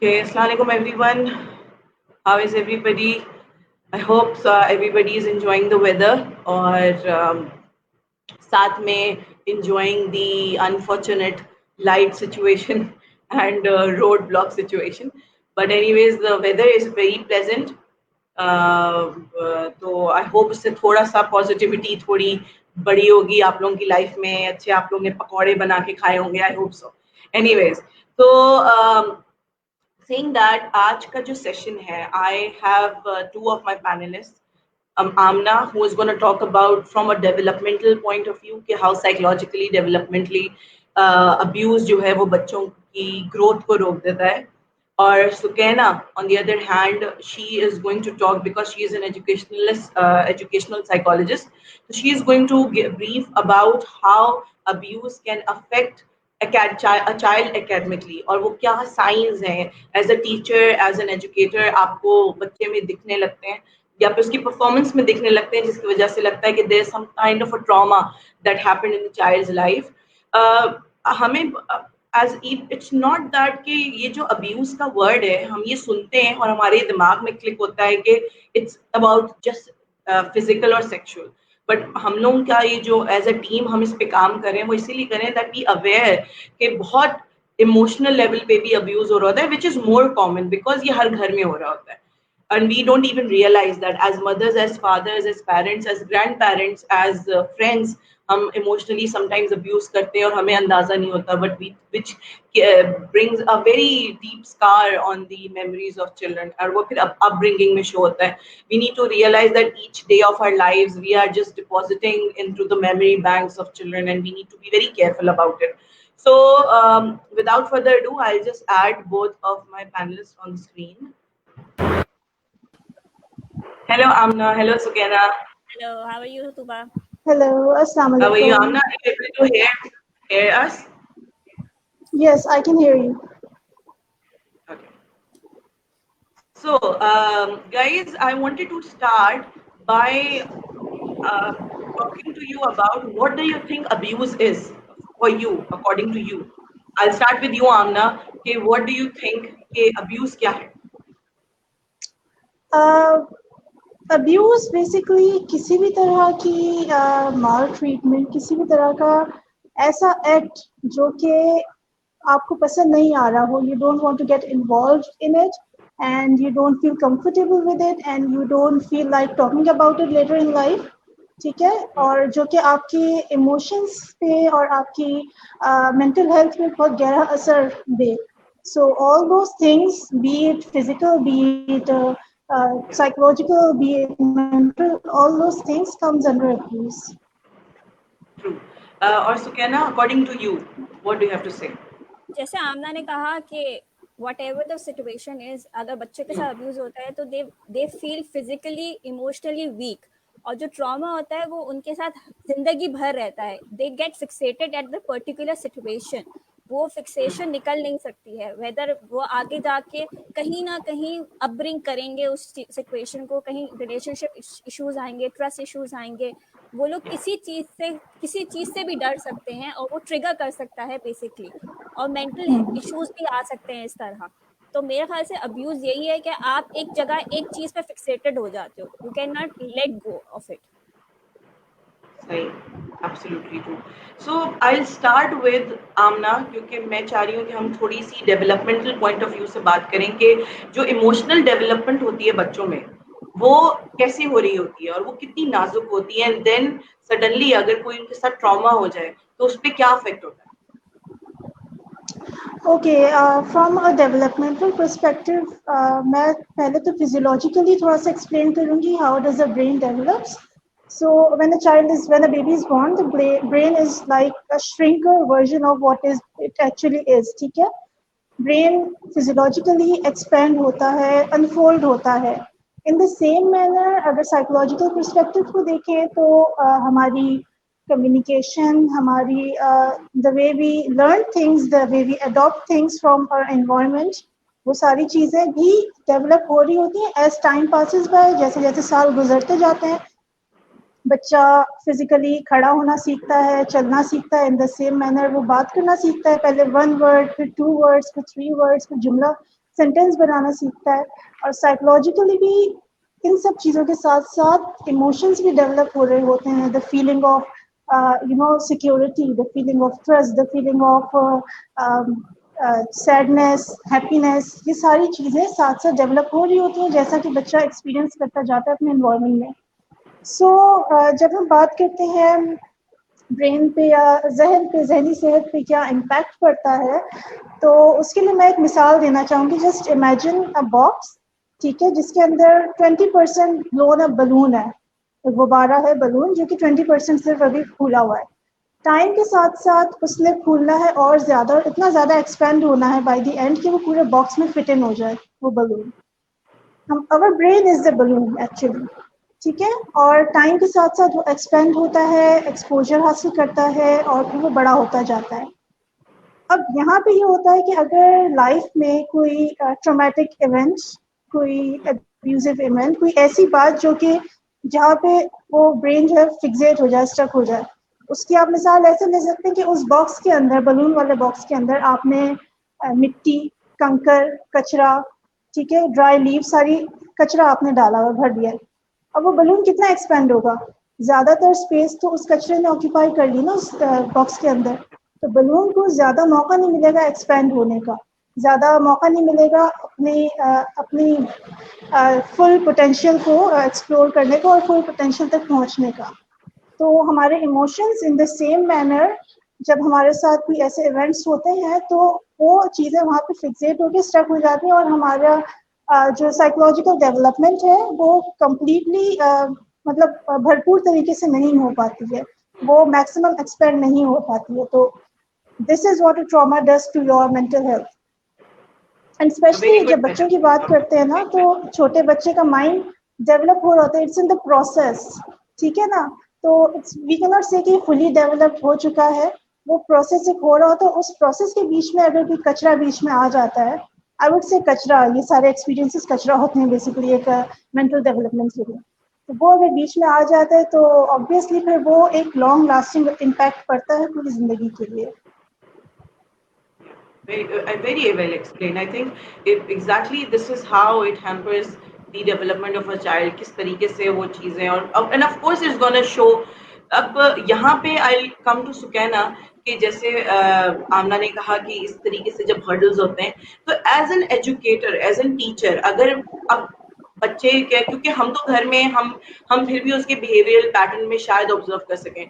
Okay, Assalamualaikum everyone. How is everybody? I hope everybody is enjoying the weather और साथ में enjoying the unfortunate light situation and roadblock situation. But anyways, the weather is very pleasant. तो I hope इससे थोड़ा सा positivity थोड़ी बड़ी होगी आप लोगों की लाइफ में, अच्छे आप लोगों ने पकौड़े बना के खाए होंगे, आई होप सो। एनीवेज, तो saying that आज का जो सेशन है, I have two of my panelists, Amna, who is going to talk about from a developmental point of view कि how psychologically, developmentally abuse जो है वो बच्चों की growth को रोक देता है। और Sukaina, on the other hand, she is going to talk because she is an educational psychologist. So she is going to give brief about how abuse can affect a child academically और वो क्या signs हैं as a teacher, as an educator आपको बच्चे में दिखने लगते हैं या फिर उसकी परफॉर्मेंस में दिखने लगते हैं, जिसकी वजह से लगता है कि there some kind of a trauma that happened in the child's life. हमें एज इट्स नॉट दैट कि ये जो अब्यूज का वर्ड है हम ये सुनते हैं और हमारे दिमाग में क्लिक होता है कि इट्स अबाउट जस्ट फिजिकल और सेक्सुअल, बट हम लोगों का ये जो एज अ टीम हम इस पे काम करें वो इसीलिए करें दैट बी अवेयर कि बहुत इमोशनल लेवल पे भी अब्यूज हो रहा होता है, which is more common because ये हर घर में हो रहा होता है and we don't even realize that as mothers, as fathers, as parents, as grandparents, as friends, हम इमोशनली समटाइम्स अब्यूज करते हैं और हमें अंदाजा नहीं होता, but which brings a very deep scar on the memories of children और वो फिर अपब्रिंगिंग में शो होता है। We need to realise that each day of our lives we are just depositing into the memory banks of children and we need to be very careful about it. So without further ado, I'll just add both of my panelists on the screen. Hello, Amna. Hello, Sukaina. Hello, how are you, Tuba? Hello, Assalamu How are you, alaikum. Amna? Are you able to hear us? Yes, I can hear you. Okay. So, guys, I wanted to start by talking to you about what do you think abuse is for you, according to you. I'll start with you, Amna. Okay, what do you think कि abuse क्या है? Abuse basically किसी भी तरह की माल treatment, किसी भी तरह का ऐसा एक्ट जो कि आपको पसंद नहीं आ रहा हो, you don't want to get involved in it and you don't feel comfortable with it and you don't feel like talking about it later in life, ठीक है, और जो कि आपके इमोशंस पे और आपकी मेंटल हेल्थ पे बहुत गहरा असर दे। So all those things, be it physical, be it psychological, be it mental, all those things comes under abuse. True. और Sukaina, according to you, what do you have to say? जैसे आमना ने कहा कि whatever the situation is, अगर बच्चे के साथ abuse होता है तो they feel physically, emotionally weak, और जो ट्रॉमा होता है वो उनके साथ जिंदगी भर रहता है। they get fixated at the particular situation, वो फिक्सेशन निकल नहीं सकती है, वेदर वो आगे जाके कहीं ना कहीं अपब्रिंग करेंगे उस सिचुएशन को, कहीं रिलेशनशिप इश्यूज आएंगे, ट्रस्ट इश्यूज आएंगे, वो लोग किसी चीज से भी डर सकते हैं और वो ट्रिगर कर सकता है बेसिकली, और मेंटल इश्यूज भी आ सकते हैं इस तरह। तो मेरे ख्याल से अब्यूज यही है कि आप एक जगह एक चीज पे फिक्सेटेड हो जाते हो, you can not let go of it. सही, absolutely true. So I will start with Aamna, क्योंकि मैं चाह रही हूँ कि हम थोड़ी सी डेवलपमेंटल पॉइंट ऑफ व्यू से बात करें कि जो इमोशनल डेवलपमेंट होती है बच्चों में वो कैसे हो रही होती है और वो कितनी नाजुक होती है, एंड देन सडनली अगर कोई उनके साथ ट्रॉमा हो जाए तो उस पर क्या इफेक्ट होता है। Okay, from a developmental perspective, मैं पहले तो physiologically थोड़ा सा explain करूँगी how does the brain develops. So when a baby is born, the brain is like a shrinker version of what it actually is, ठीक है। ब्रेन फिजियोलॉजिकली एक्सपेंड होता है, अनफोल्ड होता है। इन द सेम मैनर अगर psychological perspective को देखें तो हमारी कम्युनिकेशन, हमारी the way we learn things, the way we adopt things from our environment, वो सारी चीज़ें भी डेवलप हो रही होती हैं एज टाइम पासिस बाय। जैसे जैसे साल गुजरते जाते हैं बच्चा फिजिकली खड़ा होना सीखता है, चलना सीखता है, इन द सेम मैनर वो बात करना सीखता है, पहले 1 वर्ड, फिर 2 वर्ड्स, फिर 3 वर्ड्स, फिर जुमला सेंटेंस बनाना सीखता है, और साइकोलॉजिकली भी इन सब चीज़ों के साथ साथ इमोशंस भी डेवलप हो रहे होते हैं, the feeling of security, the feeling of trust, the feeling of sadness, happiness, ये सारी चीज़ें साथ साथ डेवलप हो रही होती हैं जैसा कि बच्चा एक्सपीरियंस करता जाता है अपने इन्वायरमेंट में। सो जब हम बात करते हैं ब्रेन पे या जहन पे, जहनी सेहत पे क्या इम्पैक्ट पड़ता है, तो उसके लिए मैं एक मिसाल देना चाहूँगी। जस्ट इमेजिन अ बॉक्स, ठीक है, जिसके अंदर 20% ब्लोन अ बलून है, गुब्बारा है बलून जो कि 20% सिर्फ अभी फूला हुआ है। टाइम के साथ साथ उसने फूलना है और ज़्यादा, और इतना ज़्यादा एक्सपेंड होना है बाय द एंड कि वो पूरे बॉक्स में फिट इन हो जाए वो बलून। हम, our brain is the balloon actually, ठीक है, और टाइम के साथ साथ वो एक्सपेंड होता है, एक्सपोजर हासिल करता है और फिर वो बड़ा होता जाता है। अब यहाँ पे ये होता है कि अगर लाइफ में कोई ट्रॉमेटिक इवेंट, कोई अब्यूजिव इवेंट, कोई ऐसी बात जो कि जहाँ पे वो ब्रेन जो है फिक्सेट हो जाए, स्टक हो जाए, उसकी आप मिसाल ऐसे ले सकते हैं कि उस बॉक्स के अंदर, बलून वाले बॉक्स के अंदर आपने मिट्टी, कंकर, कचरा, ठीक है, ड्राई लीव, सारी कचरा आपने डाला हुआ, भर दिया। अब वो बलून कितना एक्सपेंड होगा? ज़्यादातर स्पेस तो उस कचरे ने ऑक्यूपाई कर ली ना उस बॉक्स के अंदर, तो बलून को ज़्यादा मौका नहीं मिलेगा एक्सपेंड होने का, ज़्यादा मौका नहीं मिलेगा अपनी फुल पोटेंशियल को एक्सप्लोर करने का और फुल पोटेंशियल तक पहुंचने का। तो हमारे emotions in the same manner, जब हमारे साथ कोई ऐसे इवेंट्स होते हैं तो वो चीज़ें वहाँ पे फिक्सेट होकर स्टक हो जाती हैं, और हमारा जो साइकोलॉजिकल डेवलपमेंट है वो कम्प्लीटली मतलब भरपूर तरीके से नहीं हो पाती है, वो मैक्सिमम एक्सपेंड नहीं हो पाती है। तो this is what a trauma does to your mental health. And specially Very जब good बच्चों message. की बात करते हैं ना, तो छोटे बच्चे का माइंड डेवलप हो रहा होता है, इट्स इन द प्रोसेस, ठीक है ना। तो इट्स, वी कैन नॉट से कि फुली डेवलप हो चुका है, वो प्रोसेस एक हो रहा होता है। उस प्रोसेस के बीच में अगर कोई कचरा बीच में आ जाता है, आई वुड से कचरा, ये सारे एक्सपीरियंसेस कचरा होते हैं बेसिकली एक मेंटल डेवलपमेंट के लिए, तो वो अगर बीच में आ जाता है तो ऑब्वियसली फिर वो एक लॉन्ग लास्टिंग इम्पैक्ट पड़ता है पूरी जिंदगी के लिए। Very well explained. I think exactly this is how it hampers the development of a child. किस तरीके से वो चीजें, और and of course it's gonna show. अब यहाँ पे I'll come to सुकैना कि जैसे आमना ने कहा कि इस तरीके से जब हर्डल्स होते हैं, तो as an educator, as an teacher, अगर अब बच्चे क्या, क्योंकि हम तो घर में हम फिर भी उसके बिहेवियरल पैटर्न में शायद ऑब्जर्व कर सकें,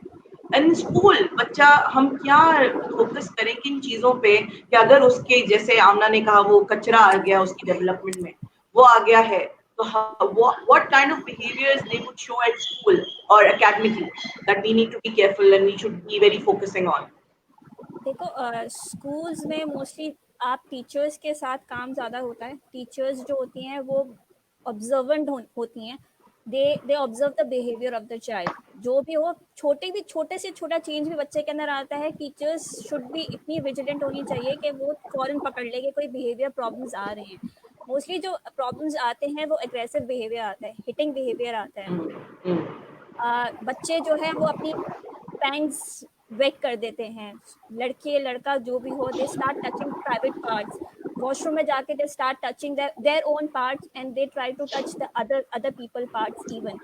एंड स्कूल बच्चा हम क्या फोकस करें किन चीजों पे, कि अगर उसके जैसे आमना ने कहा वो कचरा आ गया उसकी डेवलपमेंट में, वो आ गया है, तो what kind of behaviours they would show at school और academically that we need to be careful and we should be very focusing on. देखो स्कूल्स में मोस्टली आप टीचर्स के साथ काम ज़्यादा होता है। टीचर्स जो होती हैं वो ऑब्जर्वेंट होती हैं, they observe the behaviour of the child. जो भी हो, छोटे से छोटा चेंज भी बच्चे के अंदर आता है, टीचर्स शुड भी इतनी विजिलेंट होनी चाहिए कि वो फौरन पकड़ ले कि कोई बिहेवियर प्रॉब्लम्स आ रहे हैं। मोस्टली जो प्रॉब्लम्स आते हैं वो एग्रेसिव बिहेवियर आता है, हिटिंग बिहेवियर आता है। बच्चे जो है वो अपनी पैंट्स वेट कर देते हैं, लड़के लड़का जो भी हो, they start touching private parts. Washroom में जाके they start touching their own parts and they try to touch the other people parts even.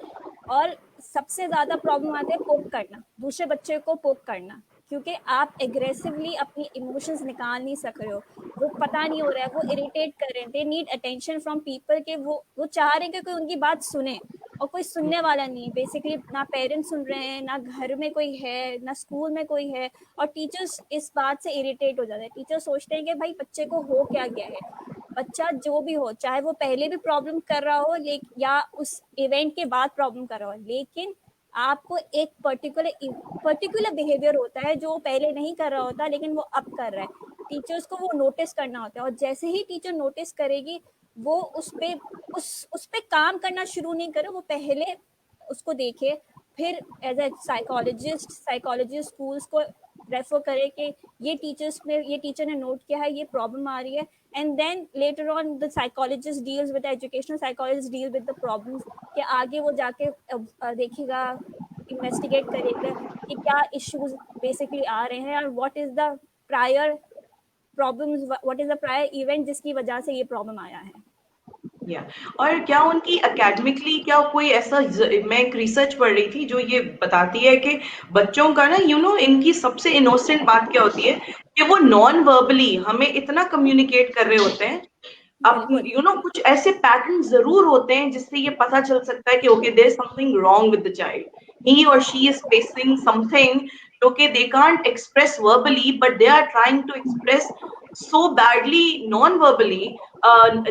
और सबसे ज्यादा प्रॉब्लम आते हैं पोक करना, दूसरे बच्चे को पोक करना, क्योंकि आप एग्रेसिवली अपनी इमोशंस निकाल नहीं सक रहे हो, वो पता नहीं हो रहा है, वो इरिटेट कर रहे हैं, they need attention from people के वो चाह रहे हैं कि कोई उनकी बात सुने, और कोई सुनने वाला नहीं है बेसिकली। ना पेरेंट्स सुन रहे हैं, ना घर में कोई है, ना स्कूल में कोई है, और टीचर्स इस बात से इरिटेट हो जाते हैं। टीचर्स सोचते हैं कि भाई बच्चे को हो क्या गया है। बच्चा जो भी हो, चाहे वो पहले भी प्रॉब्लम कर रहा हो या उस इवेंट के बाद प्रॉब्लम कर रहा हो, लेकिन आपको एक पर्टिकुलर बिहेवियर होता है जो पहले नहीं कर रहा होता लेकिन वो अब कर रहा है। टीचर्स को वो नोटिस करना होता है, और जैसे ही टीचर नोटिस करेगी वो उस पे काम करना शुरू नहीं करे, वो पहले उसको देखे, फिर एज ए साइकोलॉजिस्ट स्कूल्स को रेफर करे कि ये टीचर ने नोट किया है, ये प्रॉब्लम आ रही है, and then later on the psychologist deals with educational psychologist deal with the problems, कि आगे वो जाके देखेगा, इन्वेस्टिगेट करेगा कि क्या इश्यूज बेसिकली आ रहे हैं और what is the prior problems, what is the prior event जिसकी वजह से ये प्रॉब्लम आया है। और क्या उनकी एकेडमिकली क्या कोई ऐसा, मैं एक रिसर्च पढ़ रही थी जो ये बताती है कि बच्चों का ना इनकी सबसे इनोसेंट बात क्या होती है कि वो नॉन वर्बली हमें इतना कम्युनिकेट कर रहे होते हैं, अब कुछ ऐसे पैटर्न जरूर होते हैं जिससे ये पता चल सकता है कि okay there is something wrong with the child, he और शी इज फेसिंग समथिंग जो कि they can't express verbally but they are trying to express so badly non verbally.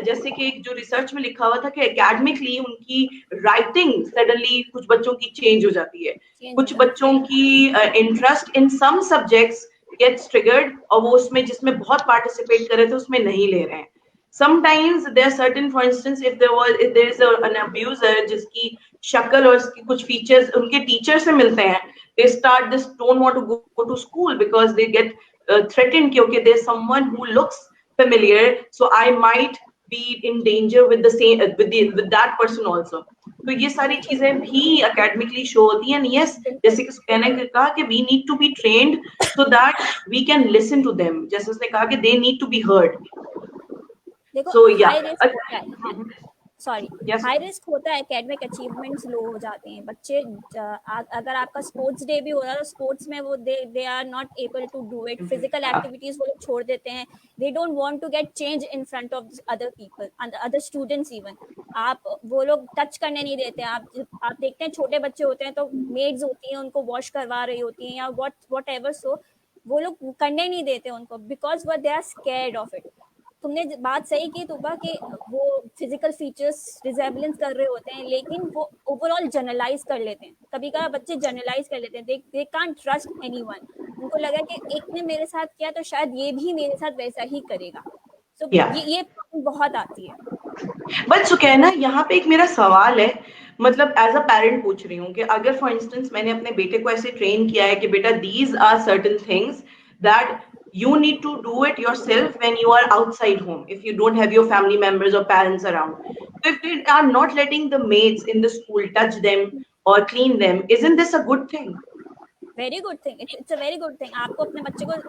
जैसे कि एक जो रिसर्च में लिखा हुआ था कि एकेडमिकली उनकी राइटिंग सडनली कुछ बच्चों की चेंज हो जाती है, कुछ बच्चों की interest in some subjects gets triggered और वो उसमें जिसमें बहुत पार्टिसिपेट कर रहे थे उसमें नहीं ले रहे हैं। Sometimes there are certain, for instance, if there is an abuser जिसकी शक्ल और उसकी कुछ फीचर्स उनके टीचर से मिलते हैं, they start this don't want to go to school because they get threatened कि okay there's someone who looks familiar so I might be in danger with the same with that person also। तो ये सारी चीजें भी academically show होती हैं। yes, जैसे कि सुकैना ने कहा कि we need to be trained so that we can listen to them, जैसे उसने कहा कि they need to be heard। देखो हाई रिस्क होता है, सॉरी हाई रिस्क होता है, एकेडमिक अचीवमेंट्स लो हो जाते हैं बच्चे। अगर आपका स्पोर्ट्स डे भी हो रहा है तो स्पोर्ट्स में वो they are not able to do it, physical activities वो लोग छोड़ देते हैं, they don't want to get change in front of other people, other students even. आप वो लोग टच करने नहीं देते। आप देखते हैं छोटे बच्चे होते हैं तो मेड्स होती हैं उनको वॉश करवा रही होती हैं या व्हाट एवर, सो वो लोग करने नहीं देते उनको बिकॉज वो they are scared of it. तुमने बात सही की तुबा कि वो फिजिकल फीचर्स रिजेबलेंस कर रहे होते हैं लेकिन वो ओवरऑल जनरलाइज कर लेते हैं। कभी कभी बच्चे जनरलाइज कर लेते हैं, दे कांट ट्रस्ट एनीवन। उनको लगा कि एक ने मेरे साथ किया तो शायद ये भी मेरे साथ वैसा ही करेगा। So, ये बहुत आती है। बट सुकैना यहाँ पे एक मेरा सवाल है, मतलब एज अ पेरेंट पूछ रही हूँ कि अगर फॉर इंस्टेंस मैंने अपने बेटे को ऐसे ट्रेन किया है कि बेटा these are certain things that you need to do it yourself when you are outside home if you don't have your family members or parents around, so if they are not letting the maids in the school touch them or clean them, isn't this a good thing? Very good thing, it's a very good thing। आपको अपने बच्चे को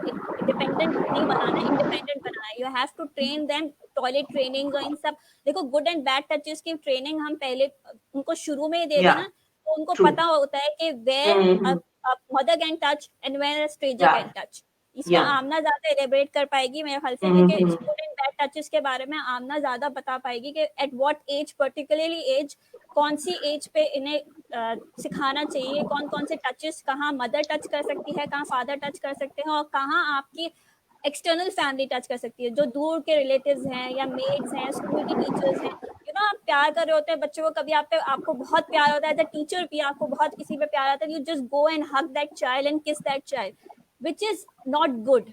dependent नहीं बनाना, independent बनाना है। you have to train them, toilet training और इन सब। देखो good and bad touches की ट्रेनिंग हम पहले उनको शुरू में ही दे देना तो उनको पता होता है कि where a mother can touch and where a stranger can touch। इसमें आमना ज्यादा एलेबरेट कर पाएगी मेरे ख्याल से, क्योंकि स्टूडेंट बैड टचेस के बारे में आमना ज्यादा बता पाएगी कि at what age, particularly age, कौन सी एज पे इन्हें सिखाना चाहिए, कौन कौन से टचेस, कहाँ मदर टच कर सकती है, कहाँ फादर टच कर सकते हैं और कहाँ आपकी एक्सटर्नल फैमिली टच कर सकती है, जो दूर के रिलेटिव्स हैं या मेड्स हैं, स्कूल की टीचर्स हैं। आप प्यार कर रहे होते हैं बच्चों को, कभी आपको बहुत प्यार होता है, एज अ टीचर भी आपको बहुत किसी पे प्यार आता है, you just go and hug that child and kiss that child, which is not good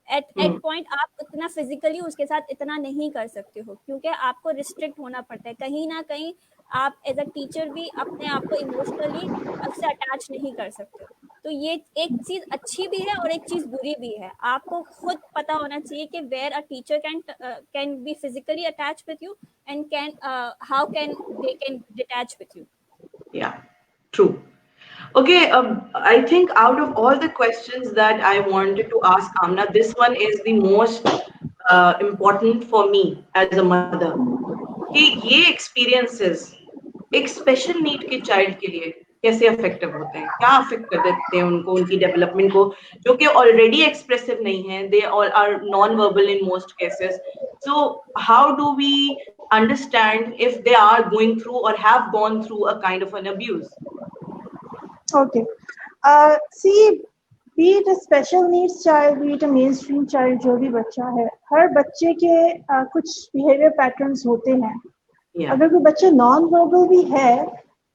at point। आप इतना फिजिकली उसके साथ इतना नहीं कर सकते हो क्योंकि आपको रिस्ट्रिक्ट होना पड़ता है। कहीं ना कहीं आप एज अ टीचर भी अपने आप को इमोशनली उससे अटैच नहीं कर सकते। तो ये एक चीज अच्छी भी है और एक चीज बुरी भी है। आपको खुद पता होना चाहिए कि where a teacher can be physically attach with you and can how can they can detach with you. Yeah, true. Okay, I think out of all the questions that I wanted to ask Amna, this one is the most important for me as a mother. कि ये experiences एक special need के child के लिए कैसे effective होते हैं, क्या affect कर देते हैं उनको, उनकी development को, जो कि already expressive नहीं है, they all are non-verbal in most cases. So how do we understand if they are going through or have gone through a kind of an abuse? Okay. See, be it a special needs child, be it a mainstream child, जो भी बच्चा है, हर बच्चे के कुछ behavior patterns होते हैं। अगर कोई बच्चा non-verbal भी है,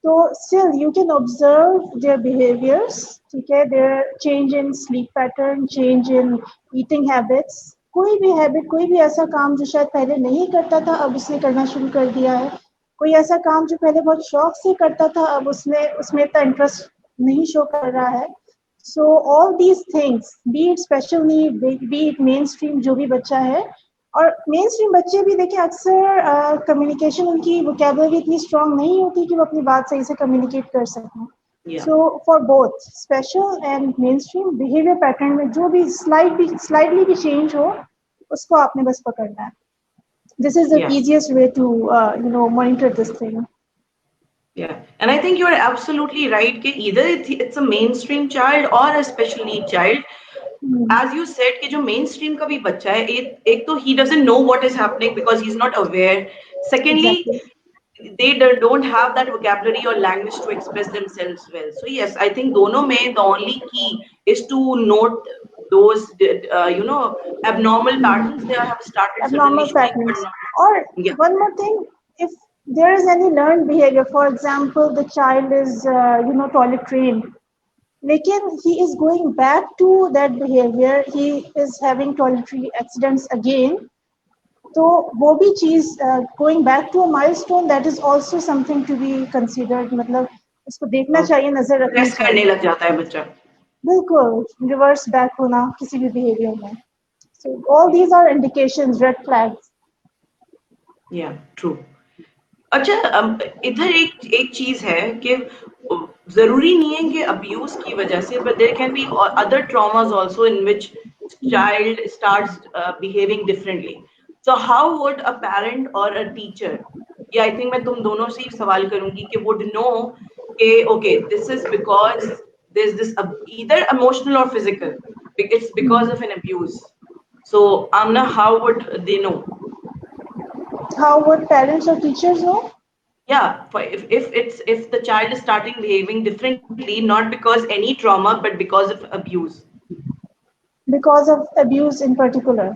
तो still you can observe their behaviors, ठीक है? Their change in sleep pattern, change in eating habits, कोई भी habit, कोई भी ऐसा काम जो शायद पहले नहीं करता था, अब उसने करना शुरू कर दिया है। कोई ऐसा काम जो पहले बहुत शौक से करता था, अब उसमें इतना इंटरेस्ट नहीं शो कर रहा है। सो all these things, B it special need, B it main stream, जो भी बच्चा है, और मेन स्ट्रीम बच्चे भी देखिए अक्सर कम्युनिकेशन, उनकी वोकैबुलरी इतनी स्ट्रांग नहीं होती कि वो अपनी बात सही से कम्युनिकेट कर सकें। So for both special and main stream, behaviour pattern में जो भी स्लाइडली भी चेंज हो, उसको आपने बस पकड़ना है. This is the easiest way to monitor this thing. Yeah, and I think you are absolutely right. कि either it's a mainstream child or a special need child. As you said कि जो mainstream का भी बच्चा है, एक तो he doesn't know what is happening because he's not aware. Secondly, Exactly. they don't have that vocabulary or language to express themselves well. So yes, I think दोनों में the only key is to note those abnormal patterns they have started suddenly Abnormal showing, but patterns. not. Or Yeah, one more thing, if there is any learned behavior, for example, the child is toilet trained, lekin he is going back to that behavior, he is having toiletry accidents again. तो वो भी चीज going back to a milestone, that is also something to be considered. मतलब उसको देखना चाहिए, नजर रखनी प्रेस करने चाहिए. लग जाता है बच्चा. बिल्कुल रिवर्स बैक होना किसी भी बिहेवियर में. So all these are indications, red flags. या ट्रू. अच्छा, इधर एक चीज है कि जरूरी नहीं है कि अब्यूज की वजह से, but there can be other traumas also in which child starts behaving differently. So how would a parent or a teacher, yeah, I think मैं तुम दोनों से ही सवाल करूंगी कि would know कि okay, this is because there's this either emotional or physical, it's because of an abuse. So Amna, how would they know? How would parents or teachers know? Yeah, if the child is starting behaving differently, not because any trauma but because of abuse. Because of abuse in particular,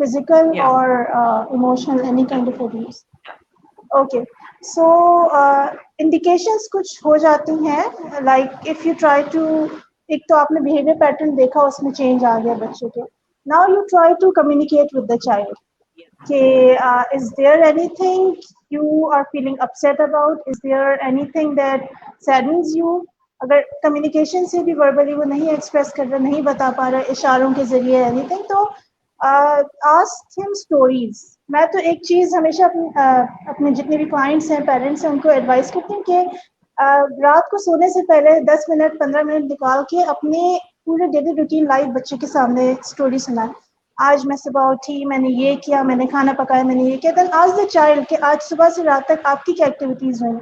physical Yeah. or emotional, any kind of abuse. Okay, so indications कुछ हो जाती हैं, like if you try to, एक तो आपने behavior pattern देखा, उसमें change आ गया बच्चे के. Now you try to communicate with the child. Okay, is there anything you are feeling upset about? Is there anything that saddens you? अगर communication से भी verbally वो नहीं express कर रहा, नहीं बता पा रहा, इशारों के जरिए anything, तो ask him stories. मैं तो एक चीज हमेशा अपने जितने भी क्लाइंट्स हैं, पेरेंट्स हैं, उनको एडवाइस करती हूँ कि रात को सोने से पहले 10 मिनट 15 मिनट निकाल के अपने पूरे डेली रूटीन लाइफ बच्चे के सामने स्टोरी सुनाएं. आज मैं सुबह उठी, मैंने ये किया, मैंने खाना पकाया, मैंने ये किया. देन आस्क द चाइल्ड कि आज सुबह से रात तक आपकी क्या एक्टिविटीज हुई.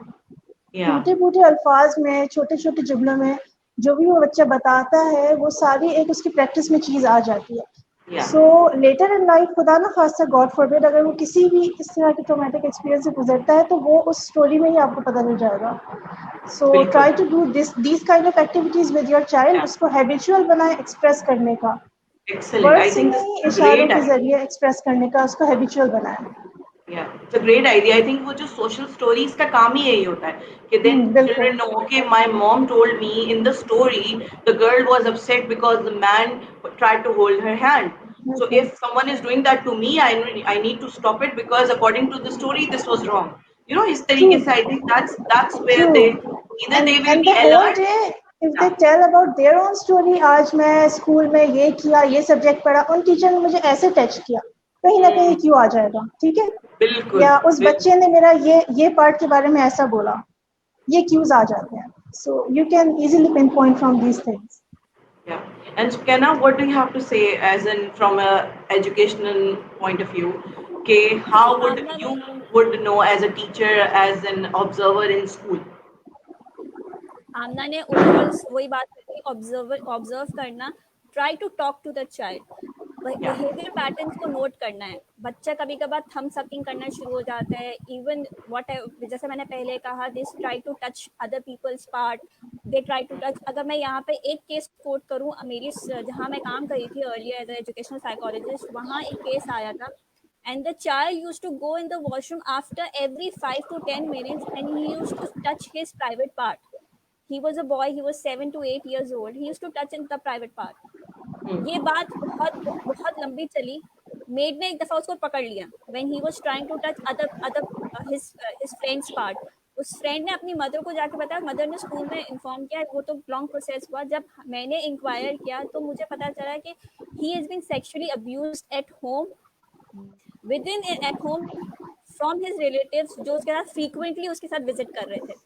टूटे फूटे अल्फाज में, छोटे छोटे जुमलों में जो भी वो बच्चा बताता है, वो सारी एक उसकी प्रैक्टिस में चीज आ जाती है. सो लेटर इन लाइफ, खुदा ना खास्ता, गॉड फॉरबिड, अगर वो किसी भी इस तरह के ट्रॉमेटिक एक्सपीरियंस से गुजरता है, तो वो उस स्टोरी में ही आपको पता चल जाएगा. So try to do this kind of activities with your child. उसको हैबिचुअल बनाए एक्सप्रेस करने का. Excellent. I think this is a great के जरिए एक्सप्रेस करने का उसको हैबिचुअल बनाए. Yeah, it's a great idea. I think वो जो social stories का काम ही यही होता है कि then children know, okay, my mom told me in the story the girl was upset because the man tried to hold her hand. So if someone is doing that to me, I need to stop it because according to the story this was wrong. You know, इस तरीके से I think that's where they either they will be alert. If they tell about their own story, आज मैं school में ये किया, ये subject पढ़ा, उन टीचर ने मुझे ऐसे टच किया, कहीं ना कहीं क्यों आ जाएगा. ठीक है, बिल्कुल. या उस बच्चे ने मेरा ये पार्ट के बारे में ऐसा बोला, ये क्यूज आ जाते हैं. So you can easily pinpoint from these things. Yeah. And Kenna, what do you have to say as in from a educational point of view? Okay, how would you would know as a teacher, as an observer in school? आमना ने overall वही बात की, observe करना, try to talk to the child. Behaviour patterns को note करना है. बच्चा कभी कभार थम सकिंग करना शुरू हो जाता है. इवन जैसे मैंने पहले कहा, this try to touch other people's part, they try to touch. अगर मैं यहाँ पे एक केस कोट करूँ, मेरी जहाँ मैं काम करी थी earlier as a educational psychologist, वहाँ एक केस आया था. And the child used to go in the washroom after every 5 to 10 minutes and he used to touch his private part. He was a boy, he was 7 to 8 years old. He used to touch in the private part. ये बात बहुत लंबी चली. Made ने एक दफा उसको पकड़ लिया when he was trying to touch his friend's part. उस फ्रेंड ने अपनी मदर को जाके बताया, मदर ने स्कूल में इन्फॉर्म किया. वो तो लॉन्ग प्रोसेस हुआ. जब मैंने इंक्वायर किया तो मुझे पता चला कि he has been sexually abused at home, within at home, from his relatives जो उसके साथ frequently उसके साथ विजिट कर रहे थे.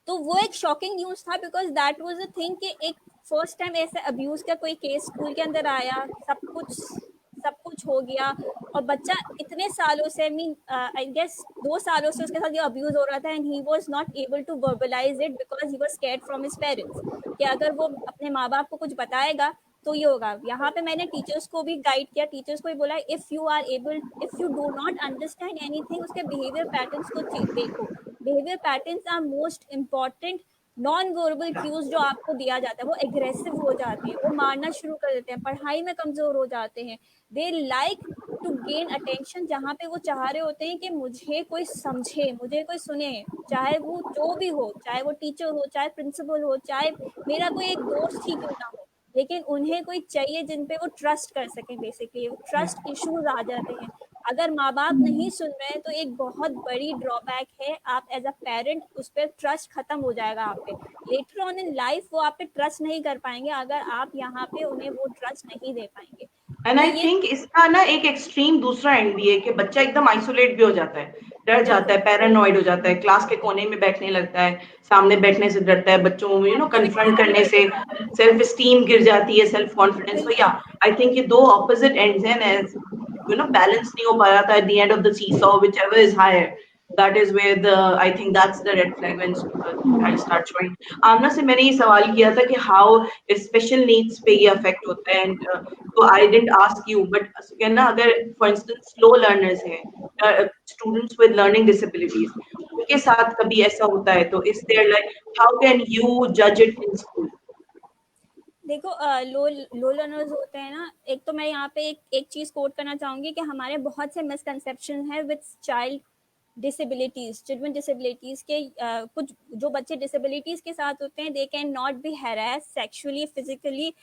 तो वो एक शॉकिंग न्यूज था, because that was a thing कि एक फर्स्ट टाइम ऐसे अब्यूज का कोई केस स्कूल के अंदर आया, सब कुछ सब कुछ हो गया और बच्चा इतने सालों से आई गेस 2 सालों से उसके साथ ये अब्यूज हो रहा था and he was not able to verbalise it because he was scared from his parents कि अगर वो अपने माँ बाप को कुछ बताएगा तो ये होगा। यहाँ पे मैंने टीचर्स को भी गाइड किया, टीचर्स को भी बोला if you do not understand anything उसके बिहेवियर पैटर्न्स को देखो। Behaviour patterns are most important. Non verbal cues जो आपको दिया जाता है वो एग्रेसिव हो जाते हैं, वो मारना शुरू कर देते हैं, पढ़ाई में कमजोर हो जाते हैं। They like to gain attention, जहाँ पे वो चाह रहे होते हैं कि मुझे कोई समझे, मुझे कोई सुने, चाहे वो जो भी हो, चाहे वो टीचर हो, चाहे प्रिंसिपल हो, चाहे मेरा कोई एक दोस्त ही क्यों ना हो, लेकिन उन्हें कोई चाहिए जिन पे वो ट्रस्ट कर सके। बेसिकली ट्रस्ट इश्यूज आ जाते हैं अगर माँ बाप नहीं सुन रहे हैं, तो एक बहुत बड़ी ड्रॉबैक है। आप एज अ पेरेंट उस पर ट्रस्ट खत्म हो जाएगा आप पे। लेटर ऑन इन लाइफ वो आप पे ट्रस्ट नहीं कर पाएंगे अगर आप यहाँ पे उन्हें वो ट्रस्ट नहीं दे पाएंगे। एंड आई थिंक इसका ना एक एक्सट्रीम दूसरा एंड भी है कि बच्चा एकदम आइसोलेट भी हो जाता है, डर जाता है, पैरानॉइड हो जाता है, क्लास के कोने में बैठने लगता है, सामने बैठने से डरता है, बच्चों में कन्फ्रंट करने से सेल्फ स्टीम गिर जाती है, सेल्फ कॉन्फिडेंस। तो या आई थिंक ये दो ऑपोजिट एंड्स हैं, एज बैलेंस नहीं हो पा रहा था at the end of the seesaw, whichever is higher, that is where I think that's the red flag when I start showing. आमना से मैंने ये सवाल किया था कि how special needs पे ये affect होता है, and so I didn't ask you, but कहना अगर for instance slow learners हैं, students with learning disabilities, उनके साथ कभी ऐसा होता है तो is there like how can you judge it in school? देखो लो लर्नर्स होते हैं ना, एक तो मैं यहाँ पे एक चीज कोट करना चाहूंगी कि हमारे बहुत से मिसकंसेप्शन है with child disabilities, children disabilities के कुछ जो बच्चे डिसेबिलिटीज के साथ होते हैं, दे can not be harass sexually, physically.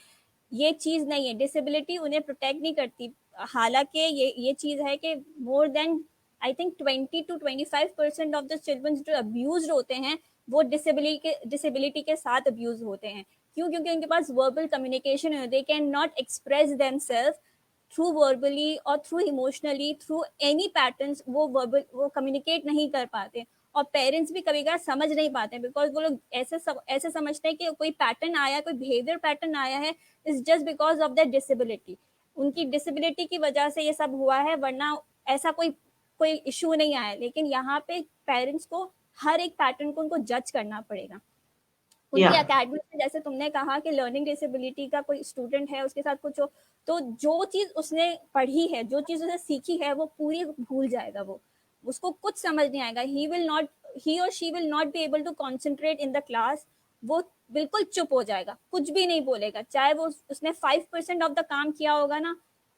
ये चीज नहीं है, डिसेबिलिटी उन्हें प्रोटेक्ट नहीं करती। हालांकि ये चीज है कि more than I think 20 to 25% of the children जो अब्यूज होते हैं वो डिसेबिलिटी के साथ अब्यूज होते हैं। क्यों? क्योंकि उनके पास वर्बल कम्युनिकेशन है, they can not express themselves through verbally और through emotionally, through any patterns वो कम्युनिकेट नहीं कर पाते। और पेरेंट्स भी कभी कभार समझ नहीं पाते बिकॉज वो लोग ऐसे समझते हैं कि कोई पैटर्न आया, कोई बिहेवियर पैटर्न आया है, is just because of that disability. उनकी डिसेबिलिटी की वजह से ये सब हुआ है, वरना ऐसा कोई इशू नहीं आया। लेकिन यहाँ पे पेरेंट्स को हर एक पैटर्न को उनको जज करना पड़ेगा। उनकी अकेडमी में जैसे तुमने कहा कि लर्निंग डिसेबिलिटी का कोई स्टूडेंट है, उसके साथ कुछ हो, तो जो चीज उसने पढ़ी है, जो चीज उसने सीखी है, वो पूरी भूल जाएगा। वो उसको कुछ समझ नहीं आएगा। ही और she will not be able to concentrate in the class. वो बिल्कुल चुप हो जाएगा, कुछ भी नहीं बोलेगा। चाहे वो उसने 5% ऑफ द काम किया होगा ना,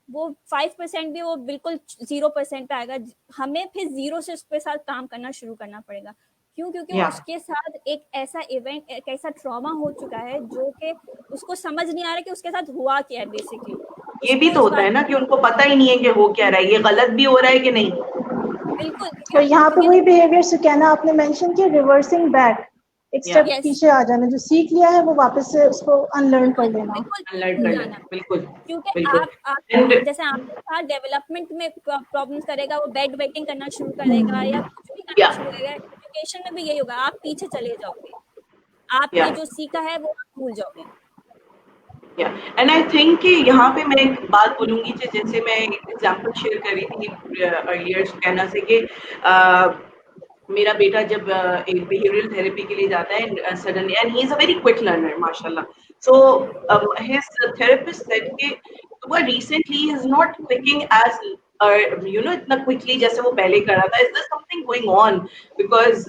वो 5% भी वो बिल्कुल 0% पे आएगा। हमें फिर 0 से उसके साथ काम करना शुरू करना पड़ेगा। क्यों? क्योंकि उसके साथ एक ऐसा इवेंट, एक ऐसा ट्रॉमा हो चुका है जो कि उसको समझ नहीं आ रहा कि उसके साथ हुआ क्या है। बेसिकली ये भी तो होता है ना कि उनको पता ही नहीं है कि हो क्या रहा है, ये गलत भी हो रहा है कि नहीं। बिल्कुल। तो यहाँ पे वही बिहेवियर सुकैना आपने मेंशन किया, रिवर्सिंग बैक, एक स्टेप पीछे आ जाना, जो सीख लिया है वो वापस से उसको अनलर्न कर लेना। बिल्कुल। क्योंकि आप जैसे आपके साथ डेवलपमेंट में प्रॉब्लम्स करेगा, वो बेड वेटिंग करना शुरू करेगा या कुछ भी करना शुरू करेगा। एजुकेशन में भी यही होगा, आप पीछे चले जाओगे, आपने जो सीखा है वो आप भूल जाओगे। एंड आई थिंक कि यहाँ पे मैं एक बात बोलूंगी, जैसे मैं एक एग्जांपल शेयर कर रही थी अर्लियर कहना से कि मेरा बेटा जब एक बिहेवियरल थेरेपी के लिए जाता है suddenly, and he is a very quick learner माशाल्लाह, सो हिज थेरेपिस्ट सेड कि वो recently is not picking as इतना क्विकली जैसे वो पहले कर रहा था. Is there something going on? Because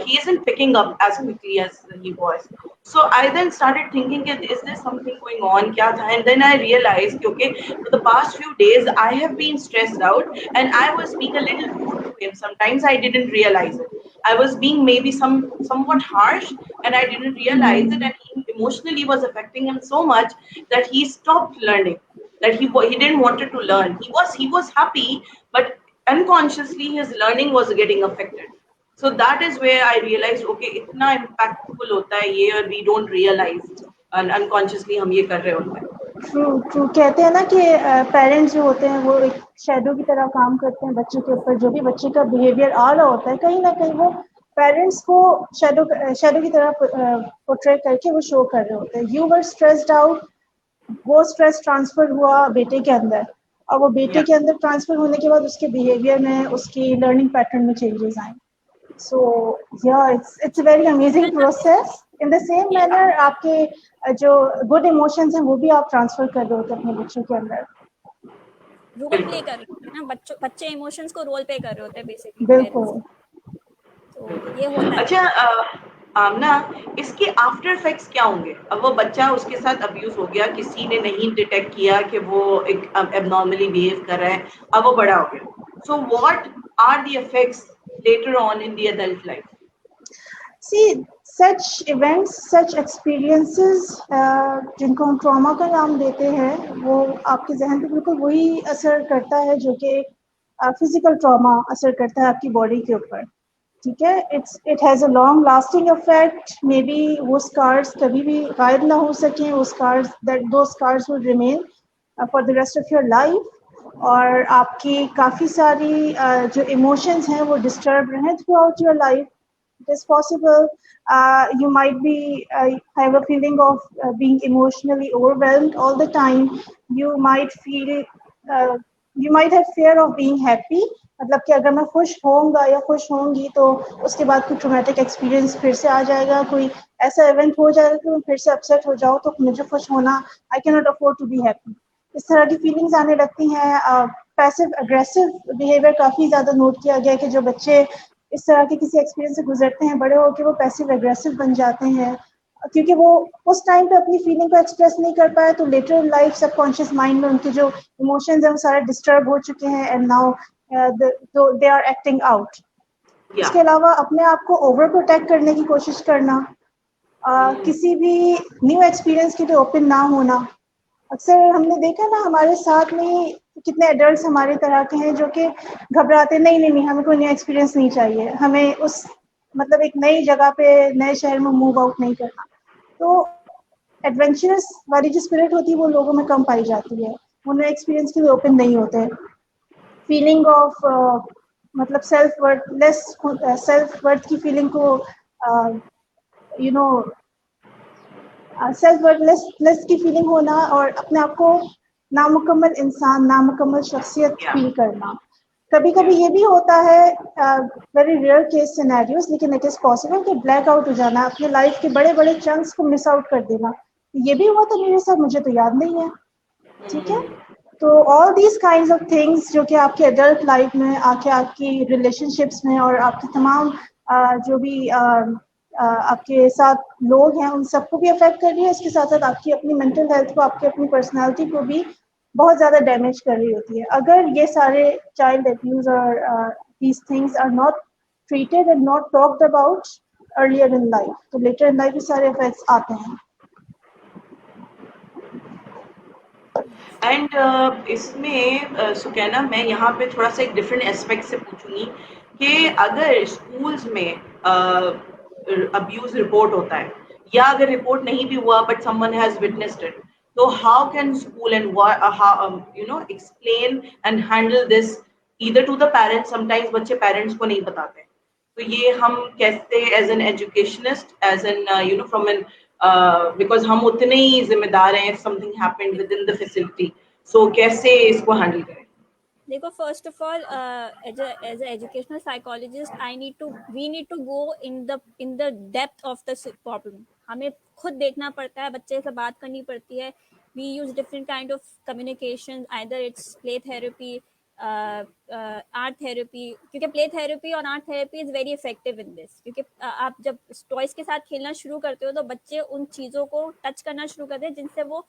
he isn't picking up as quickly as he was. So I then started thinking, is there something going on? क्या था? And then I realized, okay, for the past few days I have been stressed out and I was being a little rude to him. Sometimes I didn't realize it. I was being maybe somewhat harsh and I didn't realize it, and he emotionally was affecting him so much that he stopped learning. That he didn't wanted to learn. He was happy, but unconsciously his learning was getting affected. So that is where I realized, okay, इतना impactful होता है ये, और we don't realize, and unconsciously हम ये कर रहे होते हैं. ट्रू कहते हैं ना कि पेरेंट्स जो होते हैं वो एक शैडो की तरह काम करते हैं बच्चे के ऊपर. जो भी बच्चे का बिहेवियर आ रहा होता है कहीं ना कहीं वो पेरेंट्स को शैडो की तरह पोर्ट्रे करके वो शो कर रहे होते हैं. यू वर स्ट्रेस्ड आउट, वो स्ट्रेस ट्रांसफर हुआ बेटे के अंदर, और वो बेटे के अंदर ट्रांसफर होने के बाद उसके बिहेवियर में, उसकी लर्निंग पैटर्न में चेंजेस आए. So yeah, it's a very amazing process. In the same manner, आपके जो good emotions हैं वो भी आप ट्रांसफर कर रहे होते हैं अपने बच्चों के अंदर. रोल प्ले कर रहे होते हैं ना बच्चे इमोशंस को रोल प्ले कर रहे होते हैं बेसिकली. बिल्कुल. तो ये होता है. अच्छा आमना, इसके आफ्टर इफेक्ट्स क्या होंगे? अब वो बच्चा, उसके साथ अब्यूज हो गया, किसी ने नहीं डिटेक्ट किया कि वो एक एबनॉर्मली बिहेव कर रहा है, अब वो बड़ा हो गया. So what are the effects later on in the adult life? See, such events, such experiences, जिनको हम ट्रॉमा का नाम देते हैं, वो आपके जहन पे बिल्कुल वही असर करता है जो कि फिजिकल ट्रॉमा असर करता है आपकी बॉडी के ऊपर. ठीक है. It has a long lasting effect. Maybe वो स्कार्स कभी भी गायब ना हो सकें. वो scars, those scars will remain for the rest of your life. और आपकी काफ़ी सारी जो इमोशंस हैं वो डिस्टर्ब रहें through out your life. It is possible you might be have a feeling of being emotionally overwhelmed all the time. You might feel you might have fear of being happy. मतलब कि अगर मैं खुश होऊंगा या खुश होंगी तो उसके बाद कोई ट्रॉमेटिक एक्सपीरियंस फिर से आ जाएगा, कोई ऐसा इवेंट हो जाएगा कि मैं फिर से अपसेट हो जाऊँ तो मुझे खुश होना, I can not afford to be happy. इस तरह की फीलिंग्स आने लगती हैं. पैसिव अग्रेसिव बिहेवियर काफ़ी ज़्यादा नोट किया गया है कि जो बच्चे इस तरह के किसी एक्सपीरियंस से गुजरते हैं, बड़े होकर वो पैसिव एग्रेसिव बन जाते हैं, क्योंकि वो उस टाइम पे अपनी फीलिंग को एक्सप्रेस नहीं कर पाए, तो later in life subconscious mind में उनके जो इमोशंस हैं वो सारे डिस्टर्ब हो चुके हैं, and now they are acting out. इसके अलावा अपने आप को ओवर प्रोटेक्ट करने की कोशिश करना, किसी भी न्यू एक्सपीरियंस के लिए ओपन ना होना. अक्सर हमने देखा ना हमारे साथ में कितने एडल्ट्स हमारी तरह के हैं जो कि घबराते, नहीं, हमें कोई नया एक्सपीरियंस नहीं चाहिए, हमें उस मतलब एक नई जगह पे नए शहर में मूव आउट नहीं करना. तो एडवेंचरस वाली जो स्पिरिट होती है वो लोगों में कम पाई जाती है, वो नए एक्सपीरियंस के लिए ओपन नहीं होते. फीलिंग ऑफ मतलब सेल्फ वर्थ की फीलिंग को यू नो सेल्फ वर्थलेस की फीलिंग होना और अपने आप को नामुकम्मल इंसान, नामुकम्मल शख्सियत फील करना. कभी कभी ये भी होता है, वेरी रेयर केस सिनेरियोस, लेकिन इट इज़ पॉसिबल कि ब्लैक आउट हो जाना, अपने लाइफ के बड़े बड़े चंक्स को मिस आउट कर देना. ये भी हुआ था मेरे साथ, मुझे तो याद नहीं है. ठीक है. तो all these kinds of things जो कि आपके एडल्ट लाइफ में आके आपकी रिलेशनशिप्स में और आपके तमाम जो भी आपके साथ लोग हैं उन सबको भी अफेक्ट कर रही है. इसके साथ साथ आपकी अपनी मेंटल हेल्थ को, आपकी अपनी पर्सनालिटी को भी बहुत ज़्यादा डैमेज कर रही होती है. अगर ये सारे चाइल्ड अब्यूज और these things are not treated and not talked about earlier in life, तो लेटर इन लाइफ ये सारे इफेक्ट्स आते हैं. एंड इसमें सुकैना, मैं यहाँ पे थोड़ा सा एक डिफरेंट एस्पेक्ट से पूछूंगी कि अगर स्कूल्स में अब्यूज रिपोर्ट होता है, या अगर रिपोर्ट नहीं भी हुआ but someone has witnessed it, तो how can school and explain and handle this either to the parents. Sometimes बच्चे पेरेंट्स को नहीं बताते, तो ये हम कैसे as an educationist, as an from an because हम उतने ही जिम्मेदार हैं if something happened within the facility, so कैसे इसको हैंडल करें? देखो, first of all as as educational psychologist we need to go in the depth of the problem. हमें खुद देखना पड़ता है, बच्चे से बात करनी पड़ती है. We use different kind of communication, either it's play therapy, art therapy, क्योंकि प्ले थेरेपी और art therapy is very effective in this. क्योंकि आप जब टॉयज के साथ खेलना शुरू करते हो तो बच्चे उन चीज़ों को टच करना शुरू करते हैं जिनसे वो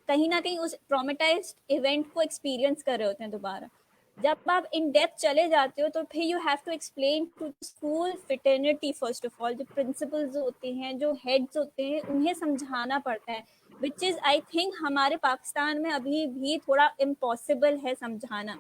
कहीं ना कहीं उस ट्रॉमेटाइज्ड इवेंट को एक्सपीरियंस कर रहे होते हैं दोबारा. जब आप इन डेप्थ चले जाते हो तो फिर you have to explain to school fraternity. First of all जो प्रिंसिपल्स होते हैं, जो हेड्स होते हैं, उन्हें समझाना पड़ता है, विच इज़ आई थिंक हमारे पाकिस्तान में अभी भी थोड़ा इम्पॉसिबल है समझाना,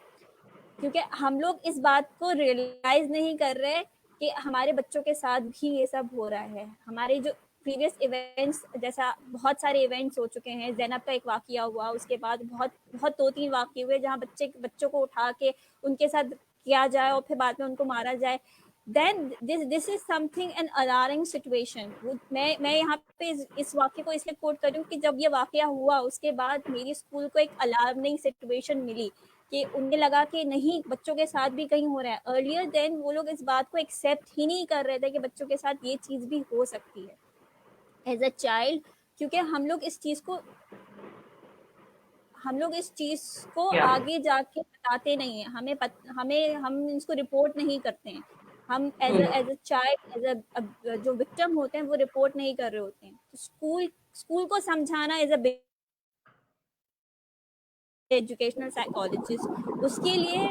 क्योंकि हम लोग इस बात को रियलाइज नहीं कर रहे कि हमारे बच्चों के साथ भी ये सब हो रहा है. हमारे जो प्रीवियस इवेंट्स, जैसा बहुत सारे इवेंट्स हो चुके हैं, ज़ैनब का एक वाक़या हुआ, उसके बाद बहुत 2-3 वाक़ये हुए जहाँ बच्चों को उठा के उनके साथ किया जाए और फिर बाद में उनको मारा जाए. Then this is something an alarming situation. मैं यहाँ पे इस वाक़ये को इसलिए कोट कर रही हूँ कि जब ये वाक़या हुआ उसके बाद मेरी स्कूल को एक अलार्मिंग सिचुएशन मिली कि उन्हें लगा कि नहीं बच्चों के साथ भी कहीं हो रहा है। अर्लियर देन वो लोग इस बात को एक्सेप्ट ही नहीं कर रहे थे कि बच्चों के साथ ये चीज़ भी हो सकती है एज अ चाइल्ड, क्योंकि हम लोग इस चीज़ को Yeah. आगे जाके बताते नहीं हैं, हम इसको रिपोर्ट नहीं करते हैं। हम as a child, as a जो विक्टिम होते हैं वो रिपोर्ट नहीं कर रहे होते हैं। तो स्कूल को समझाना एज अ एजुकेशनल साइकोलॉजिस्ट, उसके लिए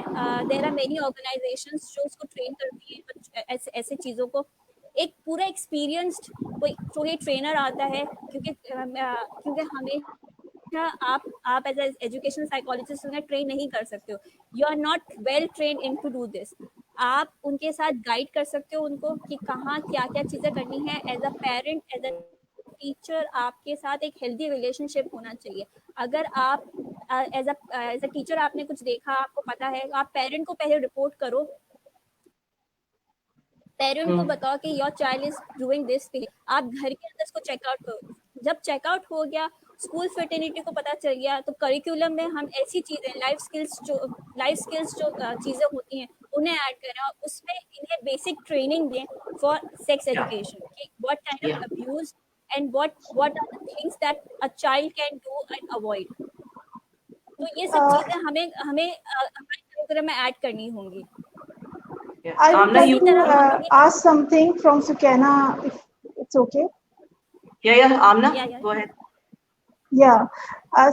देयर आर मेनी ऑर्गेनाइजेशंस जो उसको ट्रेन करती है ऐसे चीज़ों को। एक पूरा एक्सपीरियंस्ड कोई ट्रेनर आता है, क्योंकि हमें आप एज एजुकेशनल साइकोलॉजिस्ट उन्हें ट्रेन नहीं कर सकते हो। You are not well train in to do this. आप उनके साथ गाइड कर सकते हो उनको कि कहाँ क्या क्या चीज़ें करनी है। As a parent, as a teacher, आपके साथ एक हेल्दी रिलेशनशिप होना चाहिए। अगर आप एज अ टीचर आपने कुछ देखा, आपको पता है, आप पेरेंट को पहले रिपोर्ट करो, पेरेंट को बताओ कि your child is doing this thing. आप घर के अंदर इसको चेकआउट करो। जब चेकआउट हो गया, स्कूल फर्टिलिटी को पता चल गया, तो करिकुलम में हम ऐसी चीजें लाइफ स्किल्स जो चीजें होती हैं उन्हें ऐड करें, और उसमें इन्हें बेसिक ट्रेनिंग दें फॉर सेक्स Yeah. एजुकेशन कि what kind Yeah. Of abuse and what are the things that a child can do and avoid. तो ये सब Uh, चीजें हमें हमें हमारे करिकुलम में ऐड करनी होंगी। Yeah. I would Amna, like you. इसी तरह to हमें ask something from Sukaina, if it's okay. Yeah. Amna, या go ahead. Yeah.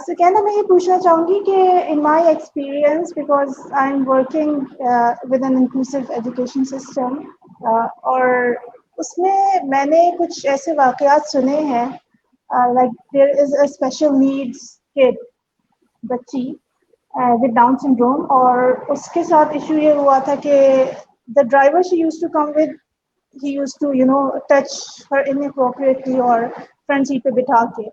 Sukaina, मैं ये पूछना चाहूँगी कि in my experience, because I'm working with an inclusive education system, और उसमें मैंने कुछ ऐसे वाक़यात सुने हैं, like there is a special needs kid, बच्ची with Down syndrome, और उसके साथ इशू ये हुआ था कि the driver she used to come with, he used to touch her inappropriately और फ्रंट सीट पे बिठा के।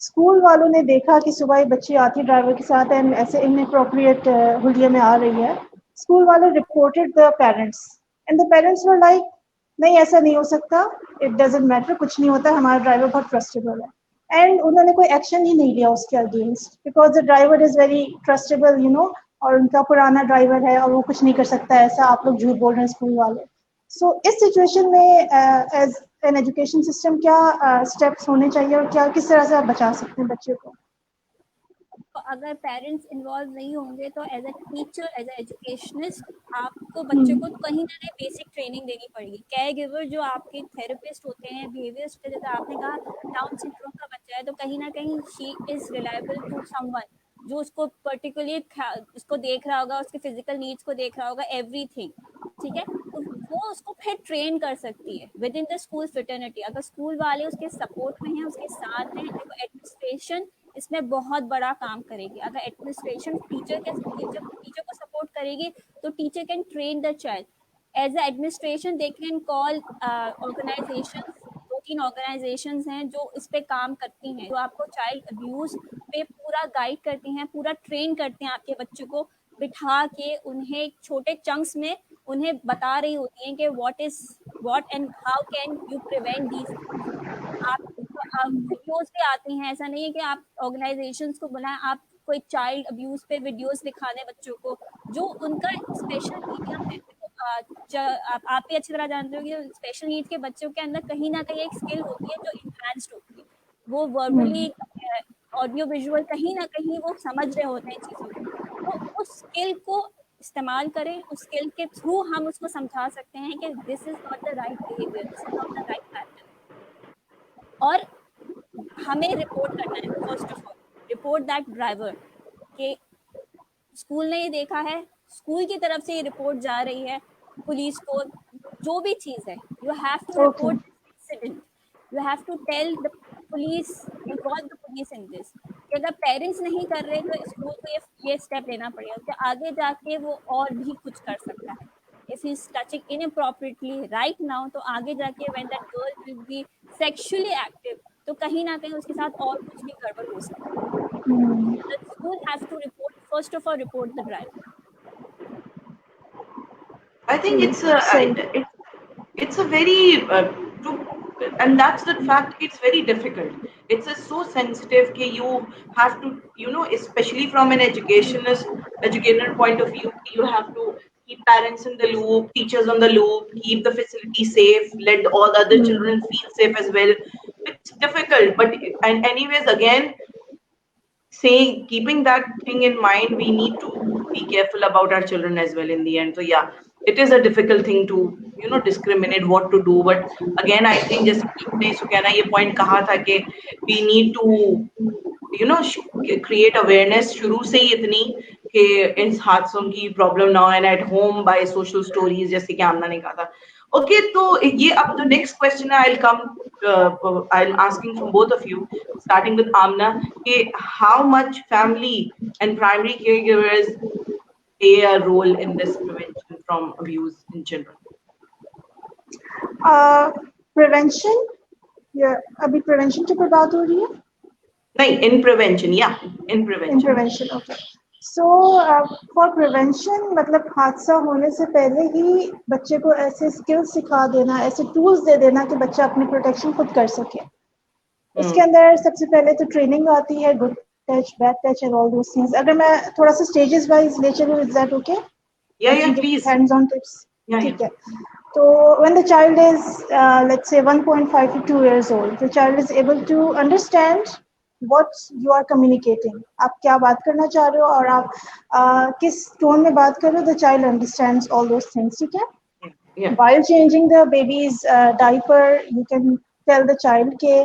स्कूल वालों ने देखा कि सुबह ही बच्ची आती ड्राइवर के साथ एंड ऐसे इनअप्रोप्रिएट हुलिया में आ रही है। स्कूल वाले reported the parents and the parents were like, नहीं ऐसा नहीं हो सकता, इट डजंट मैटर, कुछ नहीं होता, हमारा ड्राइवर बहुत ट्रस्टेबल है। एंड उन्होंने कोई एक्शन ही नहीं लिया उसके against, because the driver is very trustable, और उनका पुराना ड्राइवर है और वो कुछ नहीं कर सकता, ऐसा आप लोग झूठ बोल रहे हैं स्कूल वाले। सो इस सिचुएशन में एज एन एजुकेशन सिस्टम क्या स्टेप्स होने चाहिए और क्या किस तरह से आप बचा सकते हैं बच्चे को? तो अगर पेरेंट्स इन्वॉल्व नहीं होंगे तो as a teacher, as a educationist, आपको बच्चे को कहीं ना कहीं बेसिक ट्रेनिंग देनी पड़ेगी। केयर गिवर जो आपके थेरेपिस्ट होते हैं, बिहेवियरिस्ट, जैसे आपने कहा डाउन सिंड्रोम का बच्चा है, तो कहीं ना कहीं she is reliable to someone जो उसको पर्टिकुलरली उसको देख रहा होगा, उसके फिजिकल नीड्स को देख रहा होगा, एवरीथिंग, ठीक है। तो वो उसको फिर ट्रेन कर सकती है विद इन द स्कूल फिटर्निटी। अगर स्कूल वाले उसके सपोर्ट में हैं, उसके साथ हैं, देखो एडमिनिस्ट्रेशन इसमें बहुत बड़ा काम करेगी। अगर एडमिनिस्ट्रेशन टीचर को सपोर्ट करेगी तो teacher can train the child. As a administration they can call organisations, 2-3 organisations हैं जो इस पे काम करती हैं, जो आपको चाइल्ड अब्यूज पे पूरा गाइड करती हैं, पूरा ट्रेन करते हैं आपके बच्चों को बिठा के, उन्हें छोटे चंक्स में उन्हें बता रही होती हैं कि what and how can you prevent these. आप वीडियोस भी आती हैं, ऐसा नहीं है कि आप ऑर्गेनाइजेशंस को बुलाएं, आप कोई चाइल्ड अब्यूज पे वीडियोस दिखा दें बच्चों को, जो उनका स्पेशल मीडियम है। आप भी अच्छी तरह जानते हो कि स्पेशल नीड्स के बच्चों के अंदर कहीं ना कहीं एक स्किल होती है जो इन्हांस्ड होती है। वो वर्बली, ऑडियो विजुअल, कहीं ना कहीं वो समझ रहे होते हैं चीज़ों को। तो उस स्किल को इस्तेमाल करें, उस स्किल के थ्रू हम उसको समझा सकते हैं कि this is not the right behaviour, this is not the right pattern. और हमें रिपोर्ट करना है, first of all report that driver कि स्कूल ने ये देखा है, स्कूल की तरफ से ये रिपोर्ट जा रही है पुलिस को, जो भी चीज़ है, you have to report this incident, you have to tell the police, involve the police in this. अगर पेरेंट्स नहीं कर रहे तो स्कूल को ये स्टेप लेना पड़ेगा कि आगे जाके वो और भी कुछ कर सकता है। if he's touching inappropriately right now, तो आगे जाके when that girl will be sexually active, तो कहीं ना कहीं उसके साथ और कुछ भी गड़बड़ हो सकता है। The school has to report, first of all, report the driver. I think it's a very and that's the fact. It's very difficult. It's so sensitive that you have to, especially from an educational point of view, you have to keep parents in the loop, teachers on the loop, keep the facility safe, let all other children feel safe as well. It's difficult, but and anyways, again, saying keeping that thing in mind, we need to be careful about our children as well in the end. So yeah, it is a difficult thing to discriminate what to do, but again I think जैसे आपने सुकैना ये point कहा था कि we need to create awareness शुरू से ही इतनी कि इन हादसों की प्रॉब्लम ना हो, and at home by social stories जैसे कि आमना ने कहा था. Okay, तो ये अब the next question I'll come I'm asking from both of you, starting with Amna, कि how much family and primary caregivers play a role in this prevention from abuse in children? Prevention, yeah, अभी prevention के ऊपर बात हो रही है? नहीं, in prevention, yeah, in prevention. In prevention, okay. So for prevention मतलब हादसा होने से पहले ही बच्चे को ऐसे skills सिखा देना, ऐसे tools दे देना कि बच्चा अपनी protection खुद कर सके. इसके अंदर सबसे पहले तो training आती है, good touch, bad touch and all those things. अगर मैं थोड़ा सा stages wise ले चलूँ, is that okay? Yeah, please. Hands-on tips. ठीक है. So when the child is let's say 1.5 to 2 years old, the child is able to understand what you are communicating. आप क्या बात करना चाह रहे हो और आप किस टोन में बात कर रहे हो, the child understands all those things. ठीक है? Yeah. While changing the baby's diaper, you can tell the child के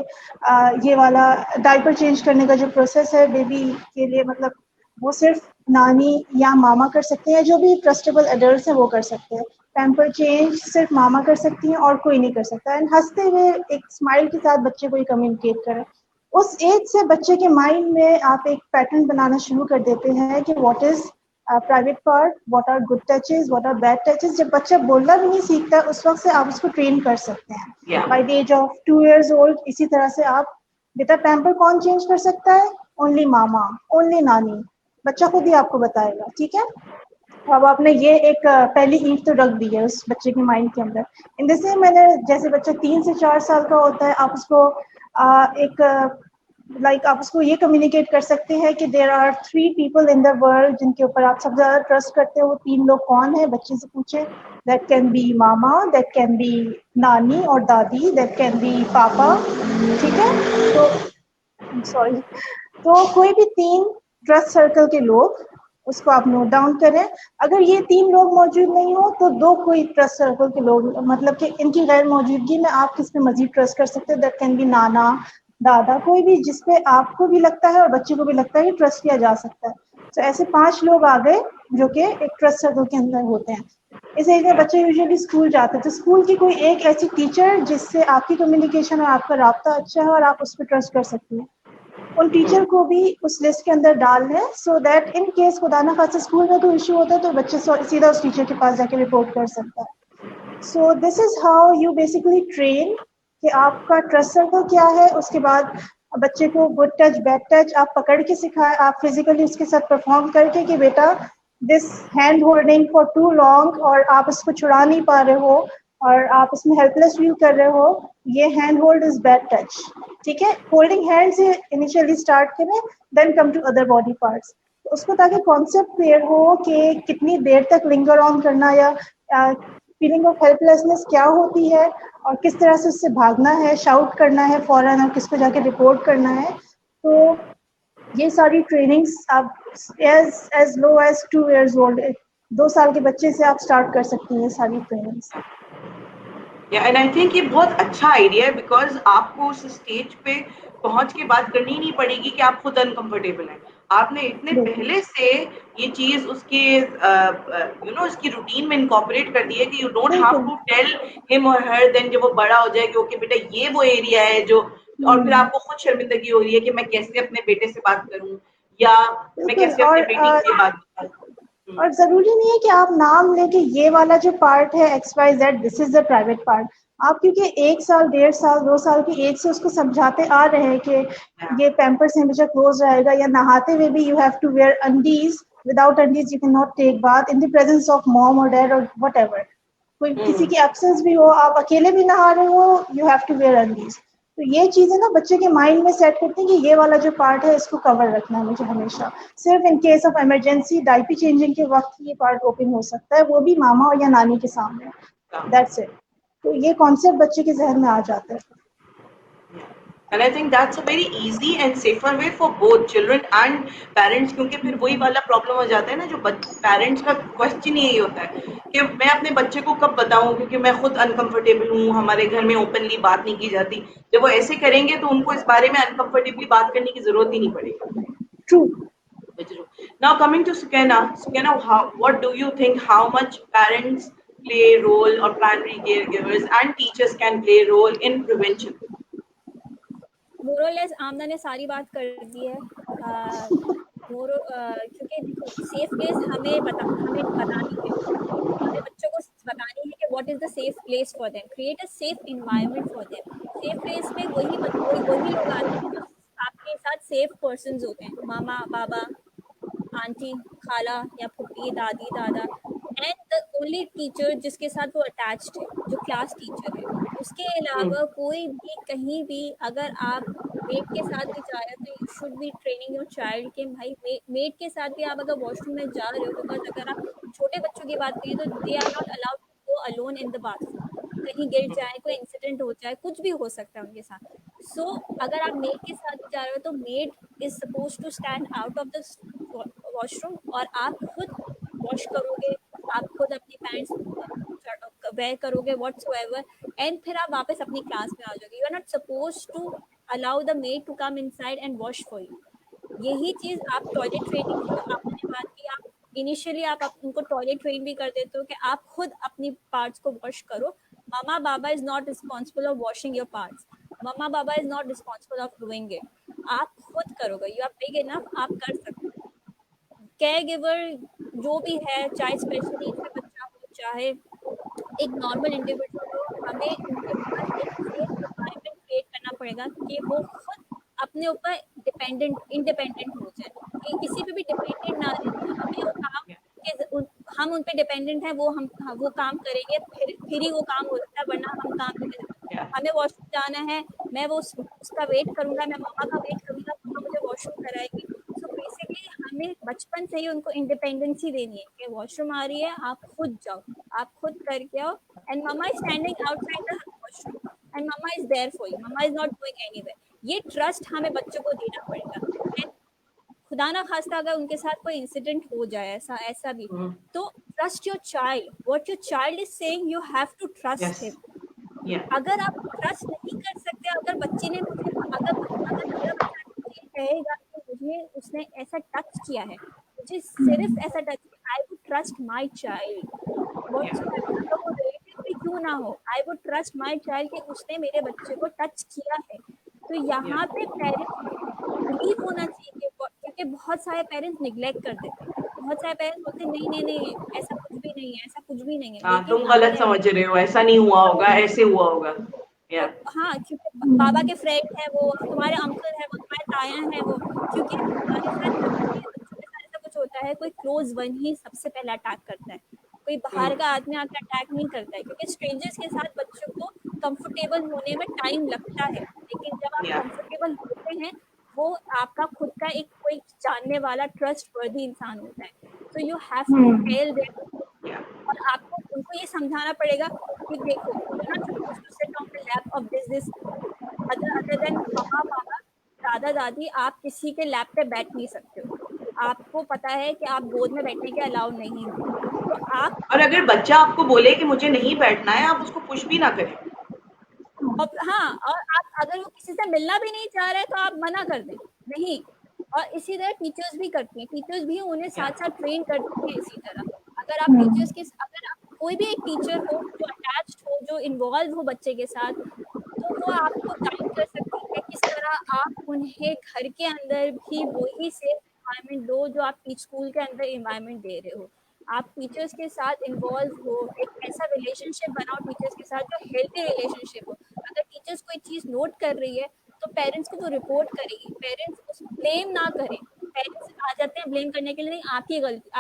ये वाला diaper change करने का जो process है baby के लिए, मतलब वो सिर्फ नानी या मामा कर सकते हैं, जो भी trustable adults हैं वो कर सकते हैं. पैम्पर चेंज सिर्फ मामा कर सकती हैं और कोई नहीं कर सकता. एंड हंसते हुए एक स्माइल के साथ बच्चे को कम्युनिकेट करें. उस एज से बच्चे के माइंड में आप एक पैटर्न बनाना शुरू कर देते हैं कि what is private part, what are good touches, what are bad touches. जब बच्चा बोलना भी नहीं सीखता उस वक्त से आप उसको ट्रेन कर सकते हैं. By the age of 2 years old इसी तरह से आप, बेटा पैम्पर कौन चेंज कर सकता है? ओनली मामा, ओनली नानी. बच्चा खुद ही आपको बताएगा. ठीक है? अब आपने ये एक पहली ईंट तो रख दी है उस बच्चे के माइंड के अंदर. इन द सेम मैंने जैसे बच्चा 3 से 4 साल का होता है, आप उसको आप उसको ये कम्युनिकेट कर सकते हैं कि there are 3 people in the world जिनके ऊपर आप सबसे ज्यादा ट्रस्ट करते हो. वो 3 लोग कौन है? बच्चे से पूछे. That can be mama, that can be नानी और दादी, दैट कैन बी पापा. ठीक है? तो सॉरी, तो कोई भी 3 ट्रस्ट सर्कल के लोग, उसको आप नोट डाउन करें. अगर ये 3 लोग मौजूद नहीं हो तो 2 कोई ट्रस्ट सर्कल के लोग, मतलब कि इनकी गैर मौजूदगी में आप किस पे मजीद ट्रस्ट कर सकते हैं. दैट कैन बी नाना, दादा, कोई भी जिसपे आपको भी लगता है और बच्चे को भी लगता है कि ट्रस्ट किया जा सकता है. तो ऐसे 5 लोग आ गए जो कि एक ट्रस्ट सर्कल के अंदर होते हैं. इस एज में बच्चे यूजुअली स्कूल जाते हैं, तो स्कूल की कोई एक ऐसी टीचर जिससे आपकी कम्युनिकेशन और आपका राब्ता अच्छा है और आप उस पर ट्रस्ट कर सकते हैं, उन टीचर को भी उस लिस्ट के अंदर डाल लें. सो दैट इन केस खुदा ना खासा स्कूल में कोई इशू होता है तो बच्चे सीधा उस टीचर के पास जाके रिपोर्ट कर सकता है. सो this is how you basically train कि आपका ट्रस्ट सर्कल क्या है. उसके बाद बच्चे को गुड टच, बैड टच आप पकड़ के सिखाएं, आप फिजिकली उसके साथ परफॉर्म करके कि बेटा this hand holding for too long, और आप उसको छुड़ा नहीं पा रहे हो और आप उसमें हेल्पलेस फील कर रहे हो, ये hand hold is bad touch. ठीक है? होल्डिंग हैंड से इनिशियली स्टार्ट करें, then come to other body parts. उसको ताकि कॉन्सेप्ट क्लियर हो कि कितनी देर तक लिंगर ऑन करना या फीलिंग ऑफ हेल्पलेसनेस क्या होती है और किस तरह से उससे भागना है, शाउट करना है फौरन और किसको जाके रिपोर्ट करना है. तो ये सारी ट्रेनिंग्स आप as low as 2 years old, 2 साल के बच्चे से आप स्टार्ट कर सकती हैं सारी ट्रेनिंग्स. एंड आई थिंक ये बहुत अच्छा आइडिया है, बिकॉज आपको उस स्टेज पे पहुंच के बात करनी नहीं पड़ेगी कि आप खुद अनकंफर्टेबल हैं. आपने इतने पहले से ये चीज उसके उसकी रूटीन में इनकॉर्पोरेट कर दी है कि you don't have to tell him और हर देन जब वो बड़ा हो जाए कि ओके बेटा ये वो एरिया है जो, और फिर आपको खुद शर्मिंदगी हो रही है कि मैं कैसे अपने बेटे से बात करूं या मैं कैसे अपने बेटी से बात करूं. और जरूरी नहीं है कि आप नाम लेके ये वाला जो पार्ट है XYZ this is the private part. आप क्योंकि 1 साल, 1.5 साल, 2 साल की एज से उसको समझाते आ रहे हैं कि ये पैम्पर से हमेशा क्लोज रहेगा, या नहाते हुए भी you have to wear undies, without undies you can not take bath in the presence of mom और डैड और व्हाटएवर. कोई किसी की एब्सेंस भी हो, आप अकेले भी नहा रहे हो, यू हैव टू वेयर अनदीज। तो ये चीजें ना बच्चे के माइंड में सेट करती हैं कि ये वाला जो पार्ट है इसको कवर रखना है मुझे हमेशा। सिर्फ in case of emergency diaper changing के वक्त ये पार्ट ओपन हो सकता है, वो भी मामा या नानी के सामने, दैट्स इट। तो ये कॉन्सेप्ट बच्चे के जहन में आ जाता है। And I think that's a very easy and safer way for both children and parents, क्योंकि फिर वही वाला प्रॉब्लम हो जाता है ना, जो पेरेंट्स का क्वेश्चन यही होता है कि मैं अपने बच्चे को कब बताऊं, क्योंकि मैं खुद अनकंफर्टेबल हूँ, हमारे घर में ओपनली बात नहीं की जाती। जब वो ऐसे करेंगे तो उनको इस बारे में अनकंफर्टेबली बात करने की जरूरत ही नहीं पड़ेगी। True. Now coming to Sukaina, what do you think, how much parents play a role, or primary caregivers and teachers can play a role in prevention? मोरलेस आमना ने सारी बात कर दी है। क्योंकि देखो सेफ प्लेस हमें बतानी है, हमें बच्चों को बतानी है कि what is the safe place for them, create a safe environment for them. Safe place में वही लोग आते हैं जो आपके साथ सेफ पर्सन्स होते हैं, मामा बाबा आंटी खाला या फुप्पी दादी दादा, एंड द ओनली टीचर जिसके साथ वो अटैच्ड है जो क्लास टीचर है। उसके अलावा कोई भी कहीं भी अगर आप मेड के साथ भी जा रहे हो तो you should be training your child कि भाई मेड के साथ भी आप अगर वॉशरूम में जा रहे हो, बिकॉज अगर आप छोटे बच्चों की बात करें तो they are not allowed to go alone in the bathroom. कहीं गिर जाए, कोई इंसिडेंट हो जाए, कुछ भी हो सकता है उनके साथ। सो अगर आप मेड के साथ जा रहे हो तो maid is suppose to stand out of the washroom और आप खुद वॉश करोगे, आप खुद अपनी पैंट्स वेयर करोगे व्हाटसोएवर, एंड फिर आप वापस अपनी क्लास में आ जाओगे। You are not suppose to allow the maid to come inside and wash for you. यही चीज आप टॉयलेट ट्रेनिंग जो आपने बात की, आप इनिशियली आप उनको टॉयलेट ट्रेन भी कर देते हो कि आप खुद अपनी पार्ट्स को वॉश करो। Mama Baba is not responsible of washing your parts, mama Baba is not responsible of doing it, आप खुद करोगे। यू आर बिग इनफ, आप कर सकते हो। केयर गिवर जो भी है, चाहे स्पेशल नीड्स का बच्चा हो चाहे एक नॉर्मल इंडिविजुअल हो, हमें उनके ऊपर एक सेफ एनवायरनमेंट क्रिएट करना पड़ेगा कि वो खुद अपने ऊपर इंडिपेंडेंट हो जाए, कि किसी पे भी डिपेंडेंट ना रहे। हमें वो काम हम उन पे डिपेंडेंट है, वो काम करेंगे फिर ही वो काम हो सकता है, वरना हम काम नहीं कर सकते। हमें वॉशरूम जाना है, मैं वो उसका वेट करूंगा, मैं मामा का वेट करूंगा, मामा मुझे वॉशरूम कराएगी। सो बेसिकली हमें बचपन से ही उनको इंडिपेंडेंसी देनी है कि वॉशरूम आ रही है, आप खुद जाओ, आप खुद करके आओ, and mamma is standing outside the washroom and mamma is there for you, mamma is not going anywhere. ये ट्रस्ट हमें बच्चों को देना पड़ेगा। एंड खुदा ना खास्ता अगर उनके साथ कोई इंसिडेंट हो जाए, ऐसा भी, तो trust your child, what your child is saying, you have to trust him. अगर आप ट्रस्ट नहीं कर सकते, अगर बच्चे ने मुझे अगर मेरा बच्चा मुझे कहेगा कि मुझे उसने ऐसा टच किया है, मुझे सिर्फ ऐसा टच किया, I would trust my child whatsoever, अगर वो रिलेटिव भी क्यों ना हो, I would trust my child कि उसने मेरे बच्चे को टच किया है। तो यहाँ पे पेरेंट्स बिलीव होना चाहिए, क्योंकि बहुत सारे पेरेंट्स निग्लेक्ट कर देते हैं। बहुत सारे पेरेंट्स बोलते हैं नहीं ऐसा कुछ भी नहीं है, ऐसा कुछ भी नहीं है। हाँ, तुम गलत समझ रहे हो, ऐसा नहीं हुआ होगा, ऐसे हुआ होगा। हाँ, क्योंकि बाबा के फ्रेंड है वो, तुम्हारे अंकल है वो, तुम्हारे ताया है वो, क्योंकि हमारे साथ बच्चों के साथ ऐसा कुछ होता है, कोई क्लोज वन ही सबसे पहले अटैक करता है, कोई बाहर का आदमी आके अटैक नहीं करता है, क्योंकि स्ट्रेंजर्स के साथ बच्चों को कंफर्टेबल होने में टाइम लगता है, लेकिन जब आप कंफर्टेबल होते हैं वो आपका खुद का एक कोई जानने वाला ट्रस्ट वर्दी इंसान होता है। तो you have to tell them, और आपको उनको ये समझाना पड़ेगा कि देखो, you are not supposed to sit on the lap of this other than mamma papa दादा दादी, आप किसी के लैप पे बैठ नहीं सकते हो, आपको पता है कि आप गोद में बैठने के अलाउ नहीं हो। तो आप, और अगर बच्चा आपको बोले कि मुझे नहीं बैठना है, आप उसको पुश भी ना करें। हाँ, और आप अगर वो किसी से मिलना भी नहीं चाह रहे तो आप मना कर दें नहीं। और इसी तरह टीचर्स भी करती हैं, टीचर्स भी उन्हें साथ साथ ट्रेन करती हैं इसी तरह। अगर आप टीचर्स के, अगर आप कोई भी एक टीचर हो जो अटैच्ड हो, जो इन्वॉल्व हो बच्चे के साथ, तो वो आपको गाइड कर सकती है किस तरह आप उन्हें घर के अंदर भी वही सेफ एनवायरनमेंट दो जो आप स्कूल के अंदर एनवायरनमेंट दे रहे हो। आप टीचर्स के साथ इन्वॉल्व हो, एक ऐसा रिलेशनशिप बनाओ टीचर्स के साथ जो हेल्थी रिलेशनशिप हो। अगर टीचर्स कोई चीज नोट कर रही है तो पेरेंट्स को वो रिपोर्ट करेगी, पेरेंट्स उस ब्लेम ना करें। पेरेंट्स आ जाते हैं ब्लेम करने के लिए, नहीं आपकी गलती,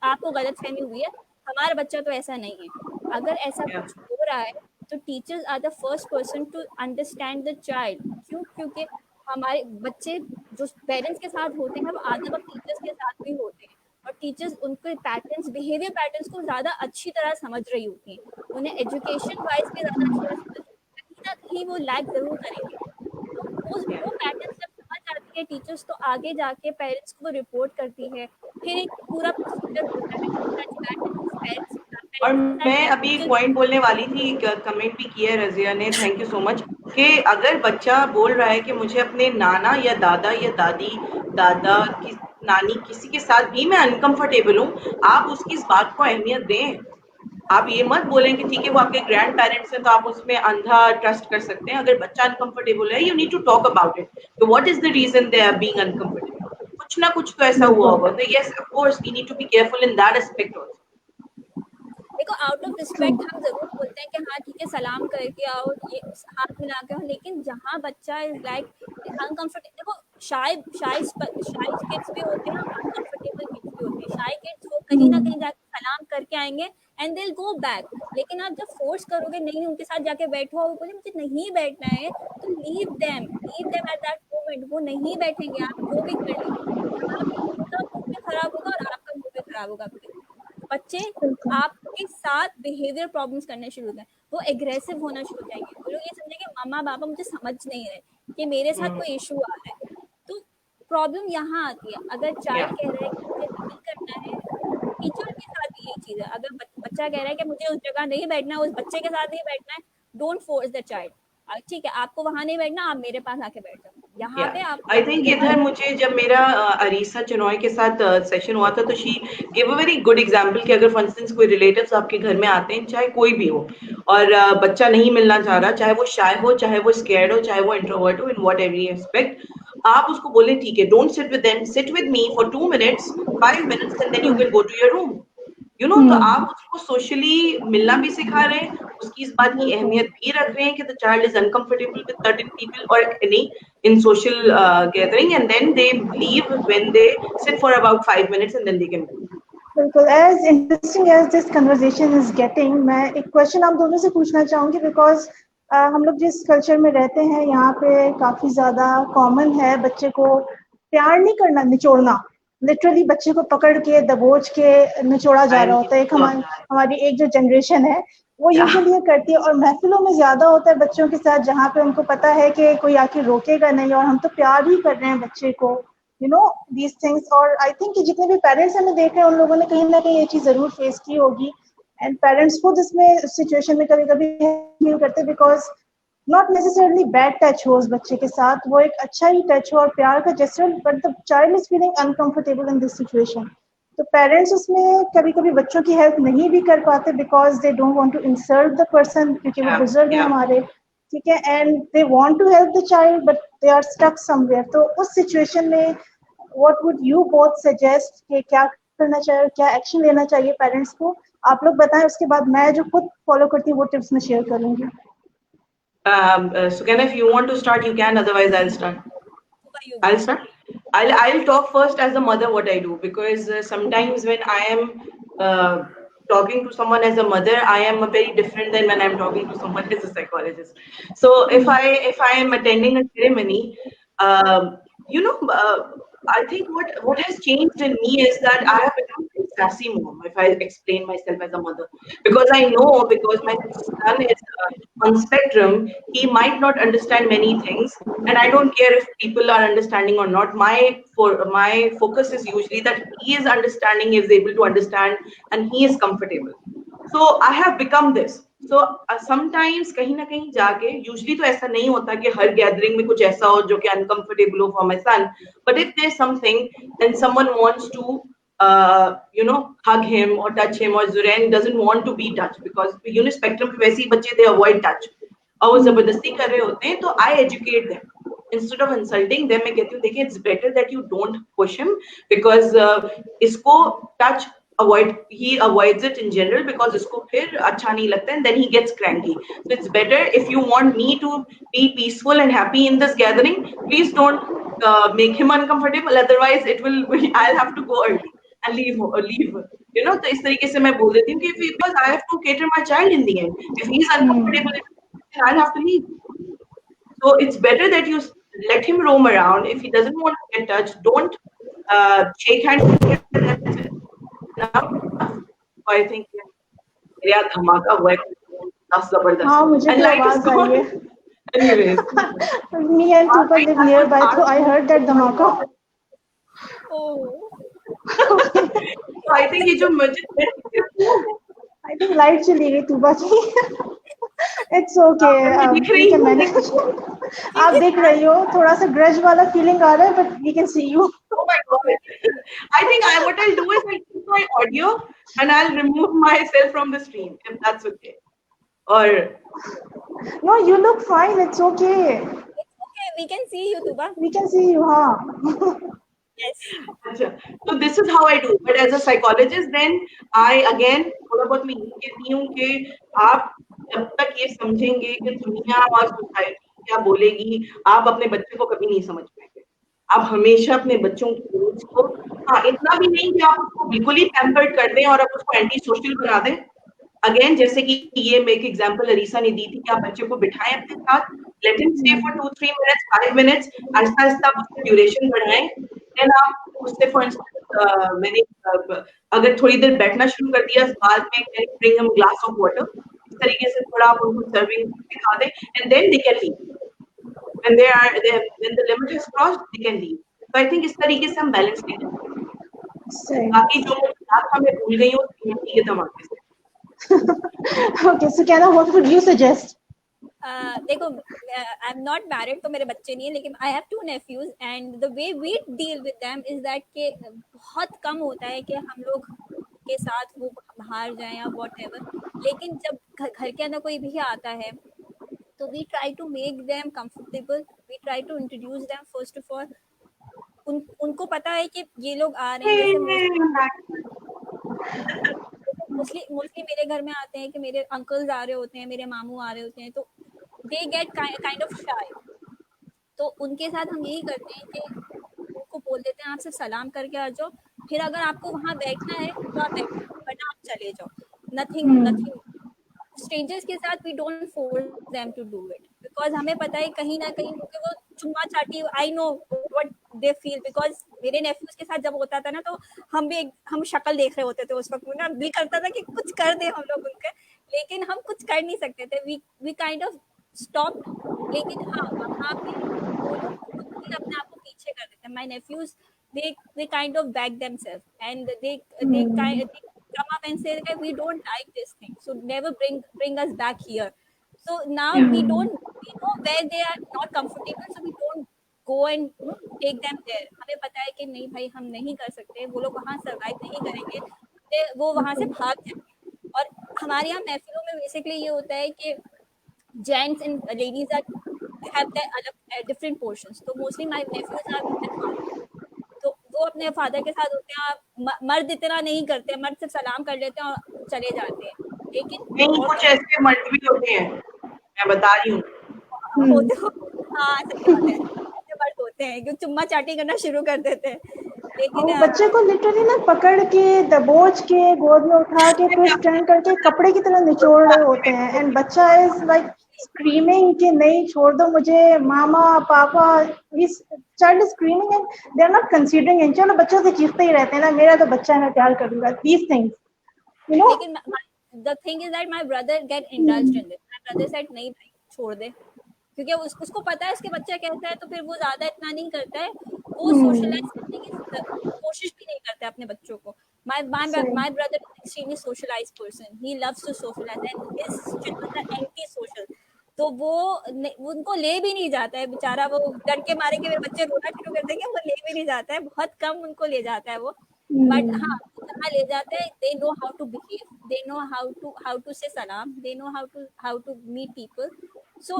आपको गलत फहमी हुई है, हमारा बच्चा तो ऐसा नहीं है। अगर ऐसा Yeah. कुछ हो रहा है तो teachers are the first person to understand the child. क्यों? क्योंकि हमारे बच्चे जो पेरेंट्स के साथ होते हैं वो आधा वक्त टीचर्स के साथ भी होते हैं, और टीचर्स उनके पैटर्न्स, बिहेवियर पैटर्न्स को ज़्यादा अच्छी तरह समझ रही होती हैं, उन्हें एजुकेशन वाइज भी ज़्यादा अच्छी तरह समझ, कहीं ना कहीं वो लैग ज़रूर करेंगे। तो वो पैटर्न्स जब समझ आती है टीचर्स, तो आगे जाके पेरेंट्स को वो रिपोर्ट करती है, फिर एक पूरा प्रोसीजर होता है पेरेंट्स और मैं अभी एक पॉइंट बोलने वाली थी, कमेंट भी किया है रजिया ने, थैंक यू सो मच, कि अगर बच्चा बोल रहा है कि मुझे अपने नाना या दादा या दादी, दादा की नानी, किसी के साथ भी मैं अनकंफर्टेबल हूँ, आप उसकी इस बात को अहमियत दें। आप ये मत बोलें कि ठीक है वो आपके ग्रैंड पेरेंट्स हैं तो आप उसमें अंधा ट्रस्ट कर सकते हैं। अगर बच्चा अनकंफर्टेबल है, you need to talk about it, तो what is the reason they are being uncomfortable, कुछ ना कुछ तो ऐसा हुआ होगा। तो yes of course we need to be careful in that aspect also. देखो, आउट ऑफ रिस्पेक्ट हम जरूर बोलते हैं कि हाँ ठीक है, सलाम करके आओ, ये हाथ मिला के आओ, लेकिन जहाँ बच्चा इज लाइक अनकंफर्टेबल, देखो शाय किड्स भी होते हैं और अनकंफर्टेबल किड्स भी होते हैं। शाय किड्स वो कहीं ना कहीं जाके सलाम करके आएंगे and they will go back, लेकिन आप जब फोर्स करोगे नहीं उनके साथ जाके बैठो, वो बोले मुझे नहीं बैठना है, तो leave them at that moment. वो नहीं बैठेंगे, आप जो भी कर लीजिए, उनका मूड भी खराब होगा और आपका मूड भी खराब होगा। बच्चे आपके साथ बिहेवियर प्रॉब्लम्स करने शुरू होते हैं, वो एग्रेसिव होना शुरू हो जाएंगे, वो लोग ये समझेंगे मम्मा पापा मुझे समझ नहीं रहे कि मेरे साथ कोई इशू आ रहा है। तो प्रॉब्लम यहाँ आती है, अगर चाइल्ड कह रहा है कि मुझे नहीं करना है, टीचर के साथ भी यही चीज है, अगर बच्चा कह रहा है कि मुझे उस जगह नहीं बैठना है, उस बच्चे के साथ नहीं बैठना है, डोंट फोर्स द चाइल्ड। ठीक है, आपको वहां नहीं बैठना, आप मेरे पास आके बैठ जाओ। यहाँ पे आप आई थिंक इधर मुझे जब मेरा अरीसा चनॉय के साथ सेशन हुआ था तो she give a very good example कि अगर फॉर इंस्टेंस कोई रिलेटिव्स आपके घर में आते हैं, चाहे कोई भी हो, और बच्चा नहीं मिलना चाह रहा, चाहे वो शाय हो, चाहे वो स्कैर्ड हो, चाहे वो इंट्रोवर्ट हो, इन व्हाट एवरी एस्पेक्ट, आप उसको बोले ठीक है, don't sit with them, sit with me for 2 minutes 5 minutes and then you can go to your room. You know, तो आप उसको सोशली मिलना भी सिखा रहे हैं, उसकी इस बात की अहमियत भी रख रहे हैं कि the child is uncomfortable with certain people और any in social gathering, and then they leave when they sit for about 5 minutes and then they can go. बिल्कुल, as interesting as this conversation is getting, मैं एक question आप दोनों से पूछना चाहूंगी, because हम लोग जिस कल्चर में रहते हैं यहाँ पे काफी ज्यादा कॉमन है बच्चे को प्यार नहीं करना, निचोड़ना, लिटरली बच्चे को पकड़ के दबोच के निचोड़ा जा रहा होता है। एक हमारी एक जो जनरेशन है वो यूजुअली ये करती है, और महफिलों में ज्यादा होता है बच्चों के साथ जहाँ पे उनको पता है कि कोई आके रोकेगा नहीं और हम तो प्यार ही कर रहे हैं बच्चे को, यू नो दीज थिंग्स। और आई थिंक कि जितने भी पेरेंट्स हमें देख रहे हैं उन लोगों ने कहीं ना कहीं ये चीज जरूर फेस की होगी, एंड पेरेंट्स खुद इसमें सिचुएशन में कभी कभी फील करते, because not necessarily bad touch हो उस बच्चे के साथ, वो एक अच्छा ही टच हो और प्यार का gesture, but the child is feeling uncomfortable in this situation. तो पेरेंट्स उसमें कभी कभी बच्चों की हेल्प नहीं भी कर पाते because they don't want to insult the person, क्योंकि वो बुजुर्ग हैं हमारे, ठीक है, and they want to help the child but they are stuck somewhere. तो उस सिचुएशन में what would you both suggest कि क्या करना चाहिए, क्या एक्शन लेना चाहिए पेरेंट्स को? आप लोग बताएं, उसके बाद मैं जो खुद फॉलो करती हूँ वो टिप्स मैं शेयर करूंगी। Sukanya, if you want to start, you can. Otherwise, I'll start. I'll start. I'll talk first as a mother what I do, because sometimes when I am talking to someone as a mother, I am very different than when I'm talking to someone as a psychologist. So if I am attending a ceremony, you know, I think what has changed in me is that I have become a sassy mom, if I explain myself as a mother, because I know, because my son is on spectrum, he might not understand many things, and I don't care if people are understanding or not. My focus is usually that he is understanding, is able to understand, and he is comfortable. So I have become this. So sometimes कहीं ना कहीं जाके, usually तो ऐसा नहीं होता कि हर gathering में कुछ ऐसा हो जो कि uncomfortable हो for my son, but if there's something and someone wants to you know, hug him or touch him, or Zuren doesn't want to be touched, because you know spectrum पे वैसे ही बच्चे they avoid touch, और वो जबरदस्ती कर रहे होते हैं, तो I educate them instead of insulting them. मैं कहती हूँ देखिए, it's better that you don't push him, because इसको touch he avoids it in general because इसको फिर अच्छा नहीं लगता, and then he gets cranky. So it's better, if you want me to be peaceful and happy in this gathering, please don't make him uncomfortable, otherwise I'll have to go early and leave you know, तो इस तरीके से मैं बोल देती हूँ कि because I have to cater my child in the end. If he is uncomfortable, then I'll have to leave. So it's better that you let him roam around. If he doesn't want to get touched, don't shake hands with him. That's enough. So I think मेरे यहाँ धमाका हुआ है जबरदस्त. हाँ मुझे And भी light is आवाज आई gone. है. Anyways, Me and Tuba live nearby, so I heard that dhamaka. Oh. so I think ये जो मुझे I think light चली गई Tuba की. It's okay. मैं दिख We रही can हूँ. manage. आप दिख रही हो, थोड़ा सा grudge वाला feeling आ रहा है, but we can see you. Oh my god! I think what I'll do is I'll keep my audio and I'll remove myself from the stream if that's okay. Or No, you look fine. It's okay. It's okay. We can see you, Tuba. We can see you, हाँ. Yes. so this is how I do. But as a psychologist, then I again थोड़ा बहुत मैं ये कहती हूँ कि आप जब तक ये समझेंगे कि दुनिया और सोसाइटी क्या बोलेगी, आप अपने बच्चे को कभी नहीं समझ पाएंगे. आप हमेशा अपने बच्चों की नीड्स को, हाँ इतना भी नहीं कि आप उसको बिल्कुल ही पैम्पर्ड कर दें और आप उसको एंटी सोशल बना दें. अगेन जैसे कि ये मैं एक एग्जांपल अरीसा ने दी थी कि आप बच्चे को बिठाएं अपने साथ, let him stay for 2-3 minutes 5 minutes, Aahista Aahista आप उसका ड्यूरेशन बढ़ाएं. देन आप उससे फॉर इंस्टेंस मैंने अगर थोड़ी देर बैठना शुरू कर दिया बाद में, can bring him glass of water, इस तरीके से थोड़ा आप उनको सर्विंग दिखा दें and then they can leave. when the limit is crossed they can leave. So I think इस तरीके से हम बैलेंस लेते हैं. Same. बाकी जो मैं भूल गई हूँ ये धमाके से. Okay, so Kenna, what would you suggest? देखो, आई एम नॉट मैरिड तो मेरे बच्चे नहीं है, लेकिन I have 2 nephews and the way we deal with them is that कि बहुत कम होता है कि हम लोग के साथ वो बाहर जाएं या व्हाटएवर, लेकिन जब घर के अंदर कोई भी आता है तो we try to make them comfortable, we try to introduce them first of all. उनको पता है कि ये लोग आ रहे हैं. जैसे मोस्टली मेरे घर में आते हैं कि मेरे अंकल्स आ रहे होते हैं, मेरे मामू आ रहे होते हैं, तो दे गेट काइंड ऑफ शाय. तो उनके साथ हम यही करते हैं कि उनको बोल देते हैं आप सिर्फ सलाम करके आ जाओ, फिर अगर आपको वहाँ बैठना है तो आप बैठो, वरना आप चले जाओ. नथिंग स्ट्रेंजर्स के साथ we don't force them to do it, because हमें पता है कहीं ना कहीं क्योंकि वो चुम्मा चाटी, I know what they feel. Because मेरे नेफ्यूज के साथ जब होता था ना तो हम शक्ल देख रहे होते थे उस वक्त, ना दिल करता था कि कुछ कर दे हम लोग उनके, लेकिन हम कुछ कर नहीं सकते थे. We kind of stop. लेकिन हाँ वहाँ पे वो लोग अपने आप को पीछे कर देते हैं. My nephews they kind of back themselves and they come up and say that we don't like this thing, so never bring us back here. So now we know where they are not comfortable, so we don't go and take them there. हमें पता है कि नहीं भाई हम नहीं कर सकते, वो लोग वहाँ सर्वाइव नहीं करेंगे, वो वहाँ से भाग जाएंगे. और हमारे यहाँ महफिलों में बेसिकली ये होता है कि gents and ladies have their अलग different portions. तो mostly my nephews are with father, तो वो अपने फादर के साथ होते हैं. मर्द इतना नहीं करते, मर्द सिर्फ सलाम कर लेते हैं और चले जाते हैं. लेकिन नहीं कुछ ऐसे मर्द भी होते हैं, मैं बता रही हूँ. हाँ सही बात है, ऐसे मर्द होते हैं जो चुम्मा चाटी करना शुरू कर देते हैं. लेकिन बच्चे को लिटरली ना पकड़ के दबोच के गोद में उठा के फिर स्टैंड करके कपड़े की तरह निचोड़ रहे होते हैं. एंड बच्चा इज लाइक स्क्रीमिंग कि नहीं छोड़ दो मुझे, मामा पापा. इस child is screaming and they are not considering in. चलो बच्चों से चीखते ही रहते हैं ना, मेरा तो बच्चा है मैं प्यार करूंगा. These things you know. लेकिन the thing is that my brother get indulged in this. My brother said नहीं भाई छोड़ दे, क्योंकि उसको पता है उसके बच्चा कैसा है, तो फिर वो ज्यादा इतना नहीं करता है. वो सोशलाइज करने की कोशिश भी नहीं करता है अपने बच्चों को. My brother is extremely socialized person. He loves to socialize and his children are anti-social. तो वो उनको ले भी नहीं जाता है बेचारा. वो डर के मारे कि मेरे बच्चे रोना शुरू कर देंगे, वो ले भी नहीं जाता है. बहुत कम उनको ले जाता है वो. बट हाँ जहाँ ले जाते हैं they know how to behave, they know how to say salam, they know how to meet people. So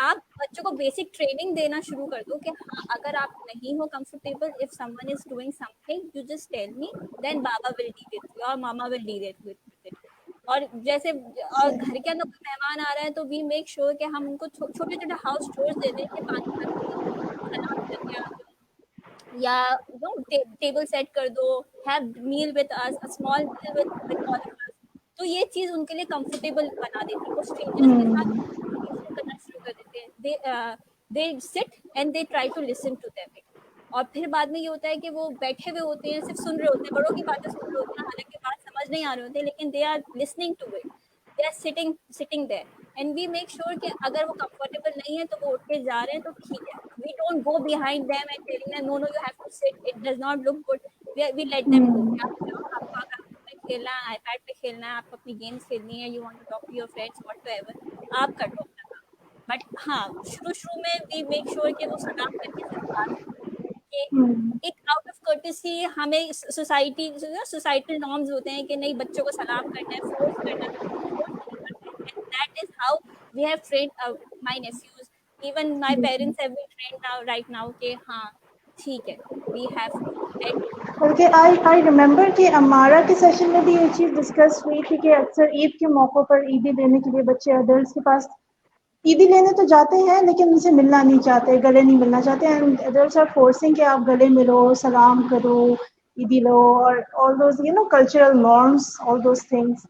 आप बच्चों को बेसिक ट्रेनिंग देना शुरू कर दो कि हाँ अगर आप नहीं हो comfortable, if someone is doing something you just tell me, then Baba will deal with you or mama will deal with it. और जैसे और घर के अंदर कोई मेहमान आ रहा है तो वी मेक श्योर कि हम उनको छोटे छोटे हाउस चोर्स दे दें कि 5 मिनट सलाम करके आ जाओ, या टेबल सेट कर दो, have meal with us, a small meal with all of us. तो ये चीज उनके लिए कंफर्टेबल बना देती है, वो स्ट्रेंजर्स के साथ कम्युनिकेशन करना शुरू कर देते हैं। They sit and they try to listen to them. और फिर बाद में ये होता है कि वो बैठे हुए होते हैं, सिर्फ सुन रहे होते हैं, बड़ों की बातें सुन रहे होते हैं, हालांकि बात समझ नहीं आ रही होती, लेकिन they are listening to it, they are sitting there, and we make sure कि अगर वो कंफर्टेबल नहीं है तो वो उठ के जा रहे हैं तो ठीक है, we don't go behind them and telling them no no you have to sit, it does not look good, we let them go, आप जाओ, आपको अगर में खेलना है, आईपैड पे खेलना है, आपको अपनी गेम्स खेलनी है, you want to talk to your friends whatever, आप कर लो अपना काम। बट हाँ, शुरू में वी मेक श्योर कि वो सलाम करके सिर्फ बात कि एक आउट ऑफ कर्टेसी हमें सोसाइटल नॉर्म्स होते हैं कि नहीं बच्चों को सलाम करना है, फोर्स करना है, तो फोर्स नहीं करते, and that is how we have trained my nephews, even my parents have been trained now right now कि हाँ ठीक है, वी हैव बल्कि आई रिमेम्बर कि अमारा के सेशन में भी ये चीज़ डिस्कस हुई थी कि अक्सर ईद के मौक़ों पर ईदी देने के लिए बच्चे अडल्ट के पास ईदी लेने तो जाते हैं लेकिन उनसे मिलना नहीं चाहते, गले नहीं मिलना चाहते, एंड अडल्ट्स आर फोर्सिंग कि आप गले मिलो, सलाम करो, ईदी लो, और all those cultural norms, all those things,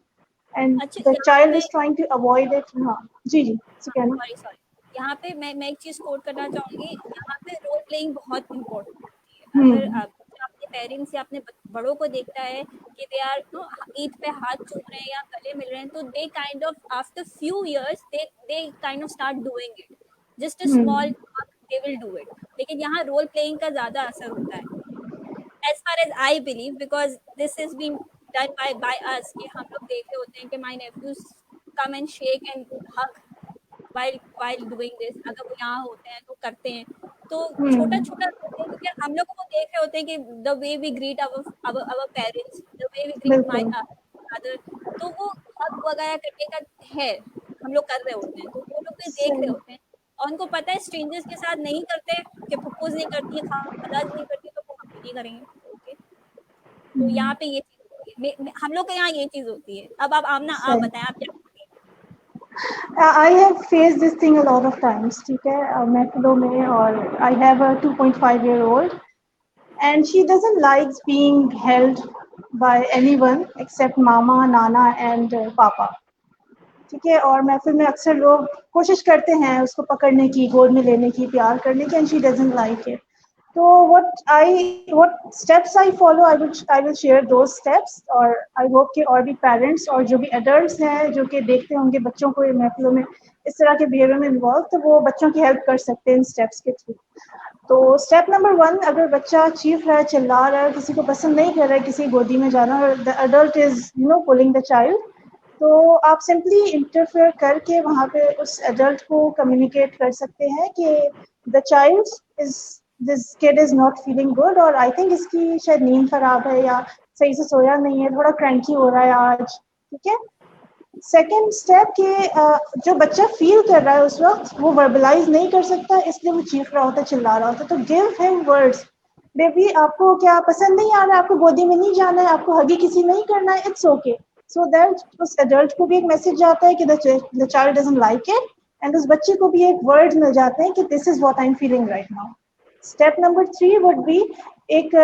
and अच्छा द यहाँ चाइल्ड पे is trying to avoid it. हाँ जी जी, कहना। सॉरी यहाँ पे मैं एक चीज कोट करना चाहूंगी, यहाँ पे रोल प्लेइंग बहुत इम्पोर्टेंट होती है। अगर आप अपने पेरेंट्स या अपने बड़ों को देखता है कि दे आर ईद पे हाथ चूम रहे हैं या गले मिल रहे हैं, तो they kind of after few years they kind of start doing it, just a small they will do it, लेकिन यहाँ रोल प्लेइंग का ज्यादा असर होता है as far as I believe, because this has been done by us कि हम लोग देख रहे होते हैं कि my nephews come and shake and hug while doing this, अगर वो यहाँ होते हैं तो करते हैं, तो छोटा छोटा क्योंकि हम लोग को देख रहे होते हैं कि the way we greet our parents, the way we greet my father, तो वो hug वगैरह करने का है, हम लोग कर रहे होते हैं, तो वो लोग भी देख रहे होते हैं और उनको पता है स्ट्रेंजर्स के साथ नहीं करते, कि प्रपोज नहीं करती, खालाज नहीं करती, तो वो हम भी नहीं करेंगे। ओके, तो यहाँ पे ये चीज होती है, हम लोग के यहाँ ये चीज होती है। अब आप आमना आप बताएं, आप क्या I have faced this thing a lot of times, ठीक है, मैं फ्लो में, और I have a 2.5-year-old and she doesn't like being held by anyone except mama, nana and papa, ठीक है, और महफिल में अक्सर लोग कोशिश करते हैं उसको पकड़ने की, गोद में लेने की, प्यार करने की, and she doesn't like it. So what steps I follow, I will share those steps, और I hope कि और भी parents और जो भी adults हैं जो कि देखते होंगे बच्चों को महफिलों में इस तरह के behavior में involve, तो वो बच्चों की help कर सकते हैं इन steps के थ्रू। तो स्टेप नंबर 1, अगर बच्चा चीख रहा है, चिल्ला रहा है, किसी को पसंद नहीं कर रहा है किसी गोदी में जाना, और the adult is pulling the child, तो आप सिंपली इंटरफेयर करके वहाँ पे उस एडल्ट को कम्युनिकेट कर सकते हैं कि the child is this kid is not feeling good, और आई थिंक इसकी शायद नींद खराब है या सही से सोया नहीं है, थोड़ा क्रैंकी हो रहा है आज, ठीक है। सेकेंड स्टेप कि जो बच्चा फील कर रहा है उस वक्त वो वर्बलाइज नहीं कर सकता, इसलिए वो चीख रहा होता है, चिल्ला रहा होता है, तो गिव हिम वर्ड्स, बेबी आपको क्या पसंद नहीं आ रहा है, आपको गोदी में नहीं जाना है, आपको हगी किसी नहीं करना है, इट्स ओके, सो दैट उस एडल्ट को भी एक मैसेज जाता है कि the child doesn't like it, and उस बच्चे को भी एक वर्ड मिल जाते हैं कि this is what I am feeling right now. Step number 3 would be एक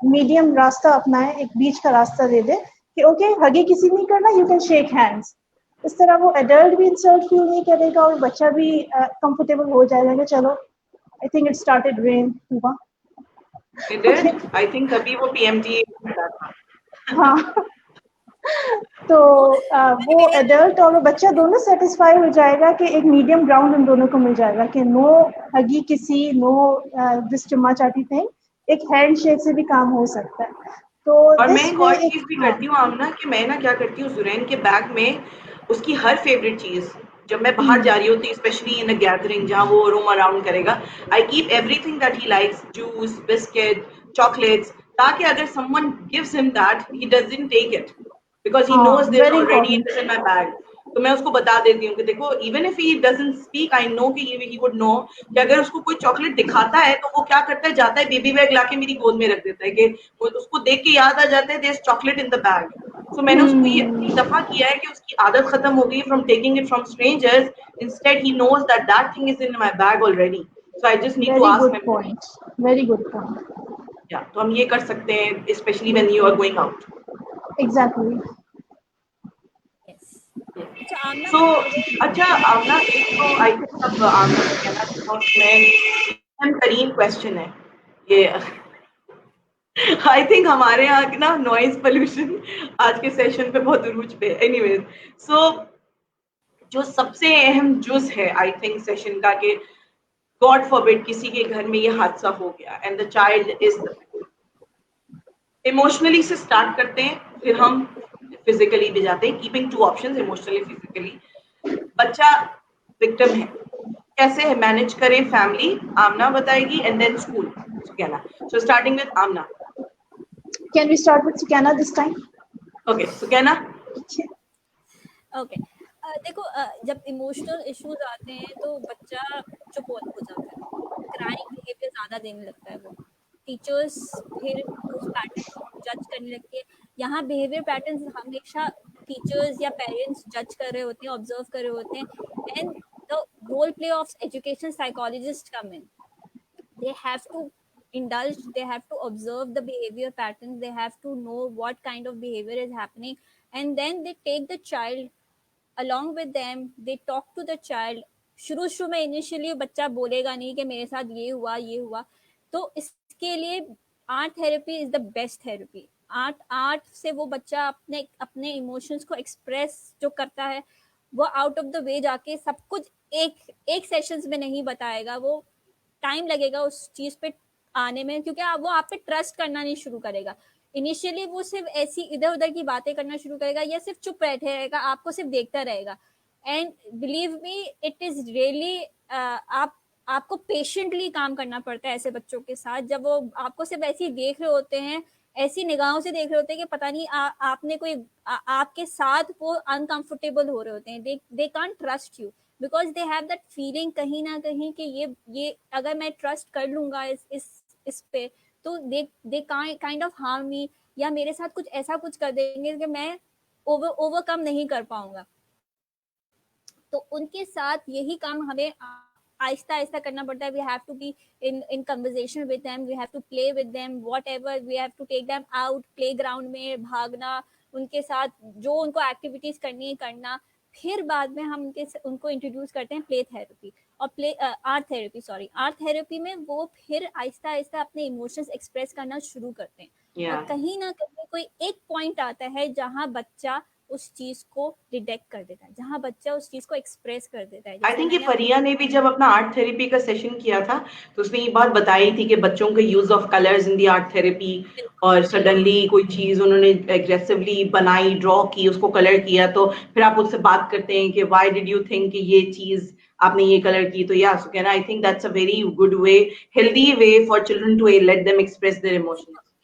मीडियम रास्ता अपनाएं, एक बीच का रास्ता दे दे कि ओके हगी किसी नहीं करना, यू कैन शेक हैंड्स, इस तरह वो एडल्ट भी इंसल्ट फील नहीं करेगा और बच्चा भी कंफर्टेबल हो जाएगा कि चलो I think it started rain हुआ। It did? I think अभी वो PMT था। हाँ तो वो एडल्ट और वो बच्चा दोनों सेटिस्फाई हो जाएगा कि एक मीडियम ग्राउंड उन दोनों को मिल जाएगा कि नो हगी किसी, नो दिस चुम्मा चाटी थिंग, एक हैंड शेक से भी काम हो सकता है। तो और मैं एक और चीज भी करती हूँ आमना कि मैं ना क्या करती हूँ, जुरैन के बैग में उसकी हर फेवरेट चीज, जब मैं बाहर जा रही होती, स्पेशली इन अ गैदरिंग जहाँ वो रोम अराउंड करेगा, I keep everything that he likes, juice, biscuit, chocolates, ताकि अगर someone gives him that he doesn't take it because he knows there is already it is in my bag. तो मैं उसको बता देती हूँ कि देखो even if he doesn't speak, I know कि ही वुड नो कि अगर उसको कोई चॉकलेट दिखाता है तो वो क्या करता है, जाता है बेबी बैग लाके मेरी गोद में रख देता है कि उसको देख के याद आ जाता है there is chocolate in the bag. So मैंने उसको ये इतनी दफा किया है कि उसकी आदत खत्म हो गई from taking it from strangers, instead he knows that that thing is in my bag already. So I just need to Very ask good my point. Very good point. yeah, तो हम ये कर सकते हैं, especially when you are going out. Exactly. Yes. अच्छा आमना So अगर अच्छा आमना, एक तो आई थिंक अब आमना को कहना चाहता हूँ मैं करीम क्वेश्चन है ये आई थिंक हमारे यहाँ की ना नॉइज पोल्यूशन आज के सेशन पे बहुत उरूज पे। एनीवेज, सो जो सबसे अहम जुज है आई थिंक सेशन का कि गॉड फॉरबिड किसी के घर में ये हादसा हो गया and the child is emotionally से स्टार्ट करते हैं, फिर हम फिजिकली भी जाते हैं, keeping two options emotionally physically. बच्चा विक्टिम है, कैसे मैनेज करें फैमिली, आमना बताएगी एंड देन school Sukaina. So starting with Aamna. Can we start with Sukana this time? Okay Sukaina. Okay देखो जब इमोशनल इश्यूज आते हैं तो बच्चा चुप हो जाता है, क्राइंग बिहेवियर ज्यादा देने लगता है वो, टीचर्स फिर उस पैटर्न को जज करने लगती है। यहाँ बिहेवियर पैटर्न्स हमेशा टीचर्स या पेरेंट्स जज कर रहे होते हैं, ऑब्जर्व कर रहे होते हैं and the role play of education psychologist come in. they have to indulge, they have to observe the behavior patterns, they have to know what kind of behavior is happening, and then they take the child along with them, they talk to the child। शुरू में initially बच्चा बोलेगा नहीं कि मेरे साथ ये हुआ, तो इसके लिए art therapy is the best therapy. Art से वो बच्चा अपने इमोशंस को एक्सप्रेस जो करता है वो आउट ऑफ द वे जाके सब कुछ एक सेशंस में नहीं बताएगा, वो टाइम लगेगा उस चीज पे आने में, क्योंकि वो आप पे ट्रस्ट करना नहीं शुरू करेगा। इनिशियली वो सिर्फ ऐसी इधर उधर की बातें करना शुरू करेगा या सिर्फ चुप बैठे रहेगा, आपको सिर्फ देखता रहेगा। And believe me it is really आपको पेशेंटली काम करना पड़ता है ऐसे बच्चों के साथ, जब वो आपको सिर्फ ऐसे ही देख रहे होते हैं, ऐसी निगाहों से देख रहे होते हैं कि पता नहीं आपने कोई आपके साथ वो अनकंफर्टेबल हो रहे होते हैं, they can't trust you because they have that feeling कहीं ना कहीं कि ये अगर मैं ट्रस्ट कर लूंगा इस पे तो दे काइंड ऑफ हार्म मी, या मेरे साथ कुछ ऐसा कुछ कर देंगे कि मैं ओवरकम नहीं कर पाऊंगा। तो उनके साथ यही काम हमें आहिस्ता आहिस्ता करना पड़ता है। We have to be in conversation with them, we have to play with them, whatever, we have to take them out, playground में भागना, उनके साथ जो उनको एक्टिविटीज करनी है करना। फिर बाद में हम उनको इंट्रोड्यूस करते हैं प्ले थेरेपी और आर्ट थेरेपी में वो फिर आहिस्ता आहिस्ता अपने इमोशंस एक्सप्रेस करना शुरू करते हैं। और कहीं ना कहीं कोई एक पॉइंट आता है जहां बच्चा उस चीज को डिटेक्ट कर देता है, जहां बच्चा उस चीज को एक्सप्रेस कर देता है। आई थिंक ये फरिया ने भी जब अपना आर्ट थेरेपी का सेशन किया था तो उसने ये बात बताई थी कि बच्चों के use of colours in the art therapy, और सडनली कोई चीज उन्होंने एग्रेसिवली बनाई, ड्रॉ की, उसको कलर किया, तो फिर आप उससे बात करते हैं कि व्हाई डिड यू थिंक कि ये चीज आपने ये कलर की। तो या Sukaina, I think that's a very good way, healthy way for children to let them express their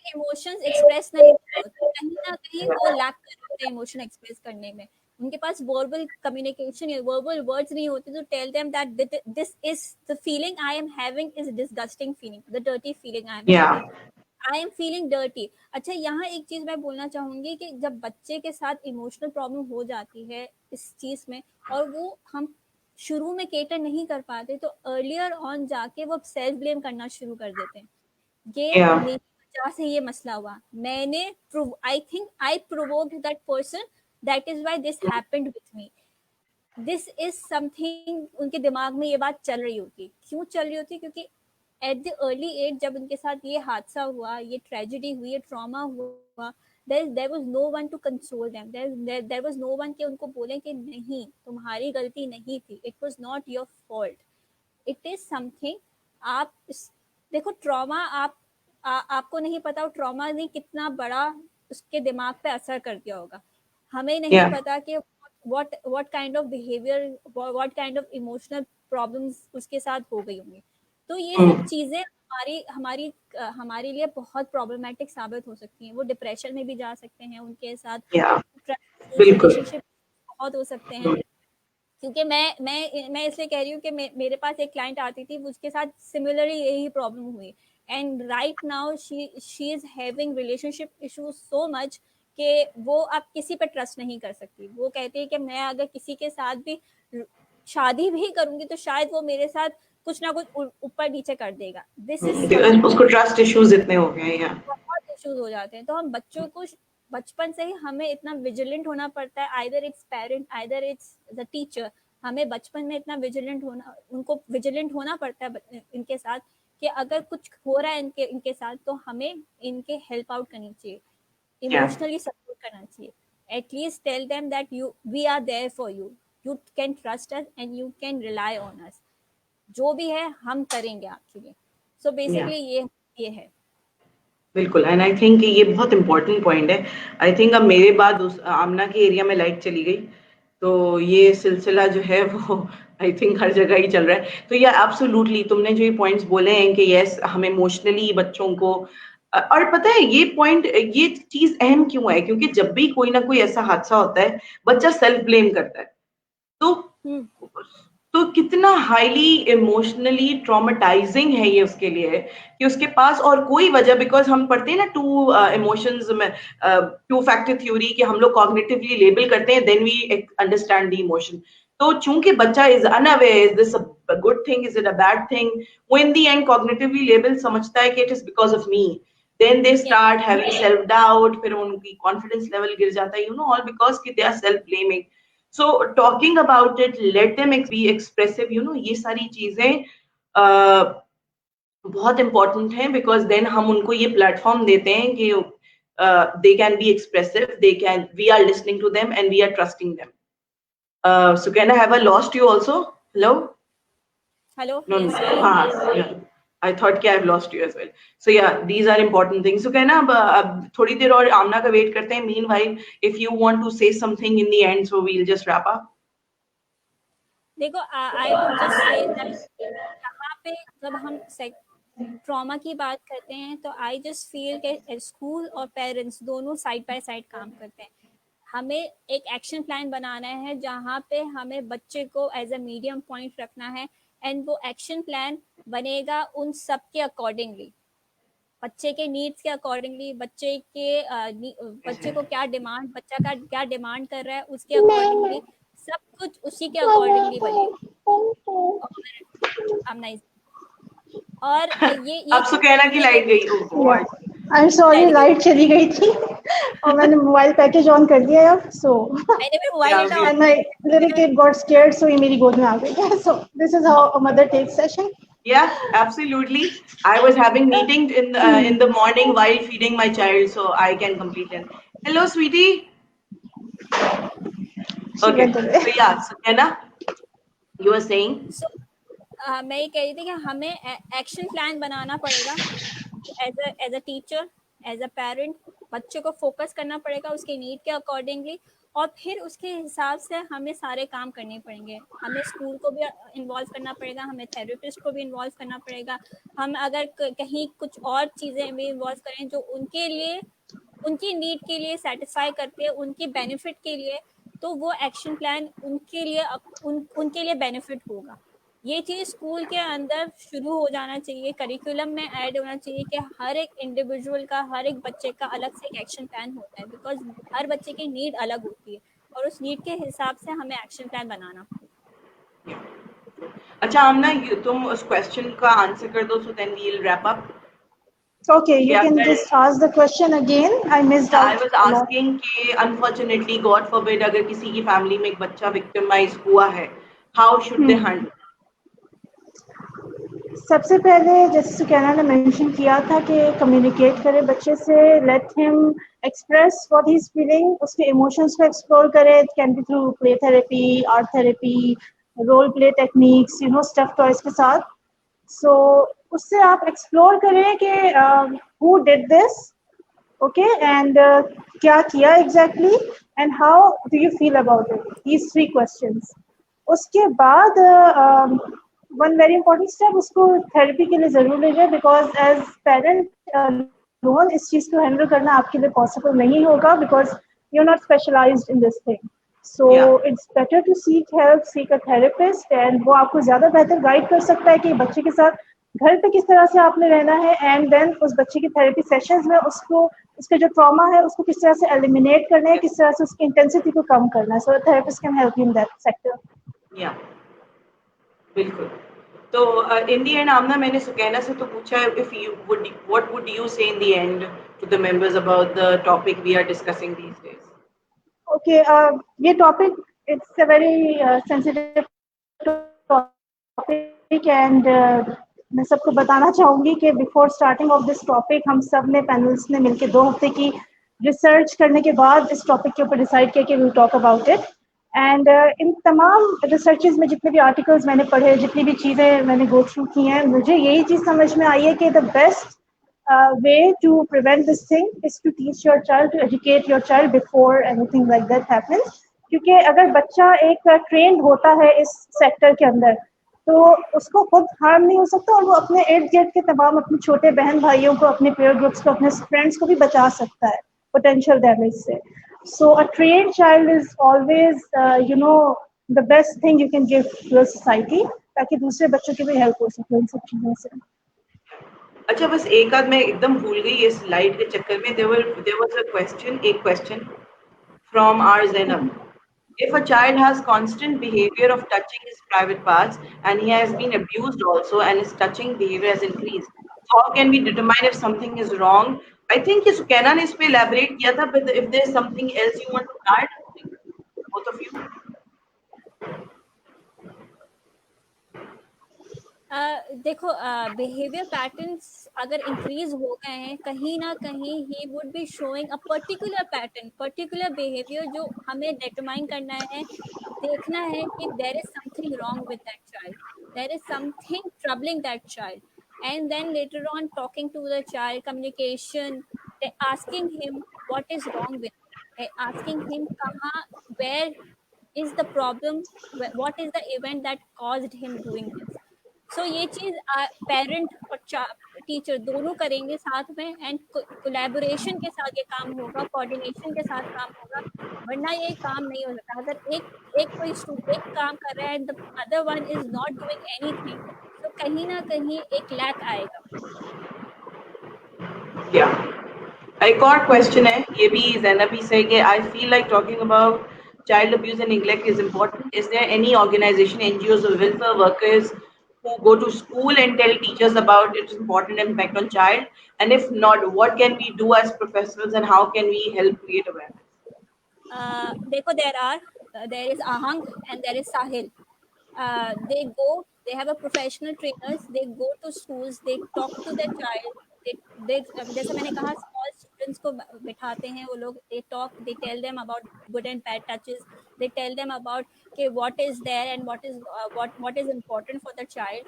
emotions express नहीं होते, कहीं ना कहीं वो लैक कर रहे हैं इमोशन एक्सप्रेस करने में, उनके पास वर्बल कम्युनिकेशन या वर्बल वर्ड्स नहीं होते तो tell them that this is the feeling I am having is disgusting feeling, the dirty feeling I am feeling dirty. अच्छा यहाँ एक चीज मैं बोलना चाहूंगी कि जब बच्चे के साथ इमोशनल प्रॉब्लम हो जाती है इस चीज में और वो हम शुरू में केटर नहीं कर पाते तो अर्लियर ऑन जाके वो सेल्फ ब्लेम करना शुरू कर देते हैं, ये मेरी वजह से ये मसला हुआ, मैंने I think I provoked that person, that is why this happened with me. This is something उनके दिमाग में ये बात चल रही होती। क्यों चल रही होती? क्योंकि एट द अर्ली एज जब उनके साथ ये हादसा हुआ, ये ट्रेजेडी हुई, ये ट्रॉमा हुआ, there was no one to console them, there was no one कि उनको बोले कि नहीं तुम्हारी गलती नहीं थी, it was not your fault, it is something। आप देखो ट्रॉमा आपको नहीं पता वो ट्रॉमा ने कितना बड़ा उसके दिमाग पे असर कर दिया होगा, हमें नहीं पता कि what kind of behavior, what kind of emotional problems उसके साथ हो गई होंगी। तो ये सब चीजें हमारे लिए बहुत प्रॉब्लमेटिक साबित हो सकती हैं। वो डिप्रेशन में भी जा सकते हैं, उनके साथ रिलेशनशिप बहुत हो सकते हैं। क्योंकि मैं इसलिए कह रही हूँ कि मेरे पास एक क्लाइंट आती थी, उसके साथ सिमिलरली यही प्रॉब्लम हुई and right now she is having relationship issues so much कि वो अब किसी पे ट्रस्ट नहीं कर सकती। वो कहती है कि मैं अगर किसी के साथ भी शादी भी करूंगी तो शायद वो मेरे साथ कुछ ना कुछ ऊपर नीचे कर देगा। दिस इज उसको ट्रस्ट इश्यूज इतने हो गए हैं, बहुत इश्यूज हो जाते हैं। तो हम बच्चों को बचपन से ही हमें इतना विजिलेंट होना पड़ता है, either it's parent either it's the teacher. हमें बचपन में इतना विजिलेंट होना, उनको विजिलेंट होना पड़ता है इनके साथ कि अगर कुछ हो रहा है इनके साथ तो हमें इनके हेल्प आउट करनी चाहिए, इमोशनली सपोर्ट करना चाहिए। At least tell them that we are there for you, you can trust us and you can rely on us, जो भी है हम करेंगे आपके लिए। सो बेसिकली ये है। बिल्कुल, एंड आई थिंक ये बहुत इंपॉर्टेंट पॉइंट है। आई थिंक अब मेरे बाद आमना के एरिया में लाइट चली गई, तो ये सिलसिला जो है वो आई थिंक हर जगह ही चल रहा है। तो ये एब्सोल्युटली तुमने जो ये पॉइंट्स बोले हैं कि यस हम इमोशनली बच्चों को, और पता है ये पॉइंट, ये चीज अहम क्यों है, क्योंकि जब भी कोई ना कोई ऐसा हादसा होता है बच्चा सेल्फ ब्लेम करता है, तो कितना हाईली इमोशनली ट्रॉमेटाइजिंग है ये उसके लिए कि उसके पास और कोई वजह, बिकॉज हम पढ़ते हैं ना टू इमोशंस में, टू फैक्टर थ्योरी, कि हम लोग कॉग्निटिवली लेबल करते हैं then we understand the emotion. तो चूंकि बच्चा is unaware, is this a good thing, is it a bad thing, वो in the end cognitively label समझता है कि it is because of me, then they start having self doubt, फिर उनकी confidence level गिर जाता है, you know, all because कि they are self blaming. So talking about it, let them be expressive, you know, ये सारी चीजें बहुत important हैं, because then हम उनको ये platform देते हैं कि they can be expressive, we are listening to them and we are trusting them. So can I have I lost you also? Hello? Hello? No, Yes, हाँ, yeah. I thought कि I've lost you as well. So yeah, these are important things. So कहना अब थोड़ी देर और आमना का wait करते हैं. Meanwhile, if you want to say something in the end, so we'll just wrap up. देखो, I would just say that यहाँ पे जब हम ट्रॉमा की बात करते हैं तो आई जस्ट फील कि स्कूल और पेरेंट्स दोनों साइड बाय साइड काम करते हैं। हमें एक एक्शन प्लान बनाना है जहाँ पे हमें बच्चे को एज अ मीडियम पॉइंट रखना है, एंड वो एक्शन प्लान बनेगा उन सब के अकॉर्डिंगली, बच्चे के नीड्स के अकॉर्डिंगली, बच्चे को क्या डिमांड, बच्चा का क्या डिमांड कर रहा है उसके अकॉर्डिंगली, सब कुछ उसी के अकॉर्डिंगली बनेगा। और ये अब सुकैना की लाइट गई। Oh god, I am sorry, light चली गई थी और मैंने मोबाइल पैकेज ऑन कर दिया अब, सो मैंने भी mobile and my little kid got scared, so ये मेरी गोद में आ गई। So this is how a mother takes session. Yeah, absolutely. I was having meeting in the morning while feeding my child, so I can complete it. Hello, sweetie. Okay. So yeah, Sukaina, you were saying? So, मैं ये कह रही थी कि हमें action plan बनाना पड़ेगा as a teacher, as a parent. बच्चे को फोकस करना पड़ेगा उसके नीड के अकॉर्डिंगली, और फिर उसके हिसाब से हमें सारे काम करने पड़ेंगे। हमें स्कूल को भी इन्वॉल्व करना पड़ेगा, हमें थेरेपिस्ट को भी इन्वॉल्व करना पड़ेगा। हम अगर कहीं कुछ और चीज़ें भी इन्वॉल्व करें जो उनके लिए, उनकी नीड के लिए सेटिस्फाई करते हैं, उनकी बेनिफिट के लिए, तो वो एक्शन प्लान उनके लिए बेनिफिट होगा। ये चीज़ स्कूल के अंदर शुरू हो जाना चाहिए, करिकुलम में ऐड होना चाहिए कि हर एक इंडिविजुअल का, हर एक बच्चे का अलग से एक एक्शन प्लान होता है, बिकॉज हर बच्चे की नीड अलग होती है और उस नीड के हिसाब से हमें एक्शन प्लान बनाना पड़ेगा। अच्छा आमना, तुम उस क्वेश्चन का आंसर कर दो, so then we'll wrap up. Okay, you can just ask the question again. I missed out. I was asking कि unfortunately, God forbid, अगर किसी की फैमिली में एक बच्चा victimized हुआ है, how should they handle? सबसे पहले जैसे सुकैना ने मेंशन किया था कि कम्युनिकेट करे बच्चे से, let him express what he is feeling, उसके इमोशंस को एक्सप्लोर करे। It can be through play therapy, art therapy, role play techniques, you know, stuff toys के साथ। सो उससे आप एक्सप्लोर करें कि who did this, okay, and क्या किया exactly, and how do you feel about it, these 3 questions. उसके बाद वन वेरी इंपॉर्टेंट स्टेप, उसको थेरेपी के लिए जरूर ले जाए, बिकॉज एज पेरेंट लोन इस चीज को हैंडल करना आपके लिए पॉसिबल नहीं होगा, because you are not specialised in this thing. So it's better to seek help, seek a therapist, and वो आपको ज्यादा बेहतर गाइड कर सकता है कि बच्चे के साथ घर पे किस तरह से आपने रहना है, एंड देन उस बच्चे की थेरेपी सेशंस में उसको, उसका जो ट्रॉमा है उसको किस तरह से एलिमिनेट करना है, किस तरह से उसकी इंटेंसिटी को कम करना है। So therapist can help you in that sector. Yeah बिल्कुल। तो in the end, आमना मैंने सुकैना से तो पूछा है, if you would, what would you say in the end to the members about the topic we are discussing these days? Okay, ये topic, it's a very sensitive topic and मैं सबको बताना चाहूँगी कि before starting of this topic हम सब ने panels ने मिलके 2 हफ्ते की research करने के बाद इस topic के ऊपर decide किया कि we'll talk about it. And इन तमाम researches में जितने भी articles मैंने पढ़े, जितनी भी चीज़ें मैंने go through की हैं, मुझे यही चीज़ समझ में आई है कि the best way to prevent this thing is to teach your child, to educate your child before anything like that happens. क्योंकि अगर बच्चा एक trained होता है इस sector के अंदर, तो उसको खुद हार्म नहीं हो सकता और वो अपने इर्द गिर्द के तमाम अपने छोटे बहन भाइयों को, अपने peer groups को, अपने फ्रेंड्स को भी बचा सकता है potential damage से. So a trained child is always, the best thing you can give to a society, ताकि दूसरे बच्चों की भी हेल्प हो सके इन सब चीज़ों से. अच्छा, बस एक आध मैं एकदम भूल गई ये स्लाइड के चक्कर में. there was a question from our Zainab. If a child has constant behavior of touching his private parts and he has been abused also and his touching behavior has increased, how can we determine if something is wrong? I think ये सुकैना ने इस पे elaborate किया था, but if there is something else you want to add, both of you. देखो, behaviour patterns अगर increase हो गए हैं, कहीं ना कहीं he would be showing a particular pattern, particular behaviour जो हमें डिटरमाइन करना है, देखना है कि there is something wrong with that child, there is something troubling that child, and then later on talking to the child, communication, asking him what is wrong with, asking him कहाँ, where is the problem, what is the event that caused him doing this. So ये चीज parent और teacher दोनों करेंगे साथ में, and collaboration के साथ ये काम होगा, कोऑर्डिनेशन के साथ काम होगा, वरना ये काम नहीं हो सकता. अगर एक कोई एक काम कर रहा है and the other one is not doing anything, तो कहीं ना कहीं एक लैक आएगा. Yeah. एक और क्वेश्चन है, ये भी ज़ैनब ही से, कि I feel like talking about child abuse and neglect is important. Is there any organization, NGOs or welfare workers who go to school and tell teachers about its important impact on child? And if not, what can we do as professionals and how can we help create awareness? देखो, there is Ahang and there is Sahil. They have a professional trainers, they go to schools, they talk to their child, they जैसे मैंने कहा, small students को बिठाते हैं वो लोग, they talk, they tell them about good and bad touches, they tell them about कि what is there and what is important for the child,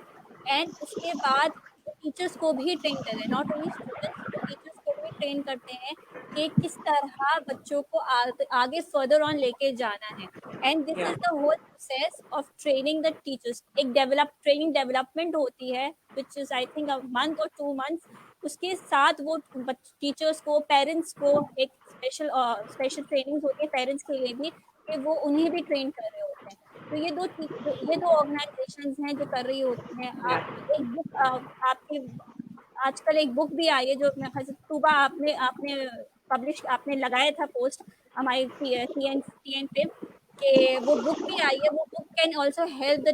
and उसके बाद टीचर्स को भी ट्रेन करते हैं, नॉट ओनली स्टूडेंट्स, टीचर्स को भी train करते हैं कि किस तरह बच्चों को आगे फर्दर ऑन लेके जाना है. And this is the whole process of training the teachers. एक ट्रेनिंग डेवलपमेंट होती है which is I think a month और 2 months. उसके साथ वो टीचर्स को, पेरेंट्स को एक स्पेशल ट्रेनिंग होती है पेरेंट्स के लिए भी, कि वो उन्हें भी ट्रेन कर रहे होते हैं. तो ये दो ऑर्गेनाइजेशंस हैं जो कर रही होती हैं. एक बुक आपके आजकल एक बुक भी आई है जो मेरे ख्याल से तूबा आपने लगाया था पोस्ट हमारे TN पे, कि वो बुक भी आई है. वो book can also help the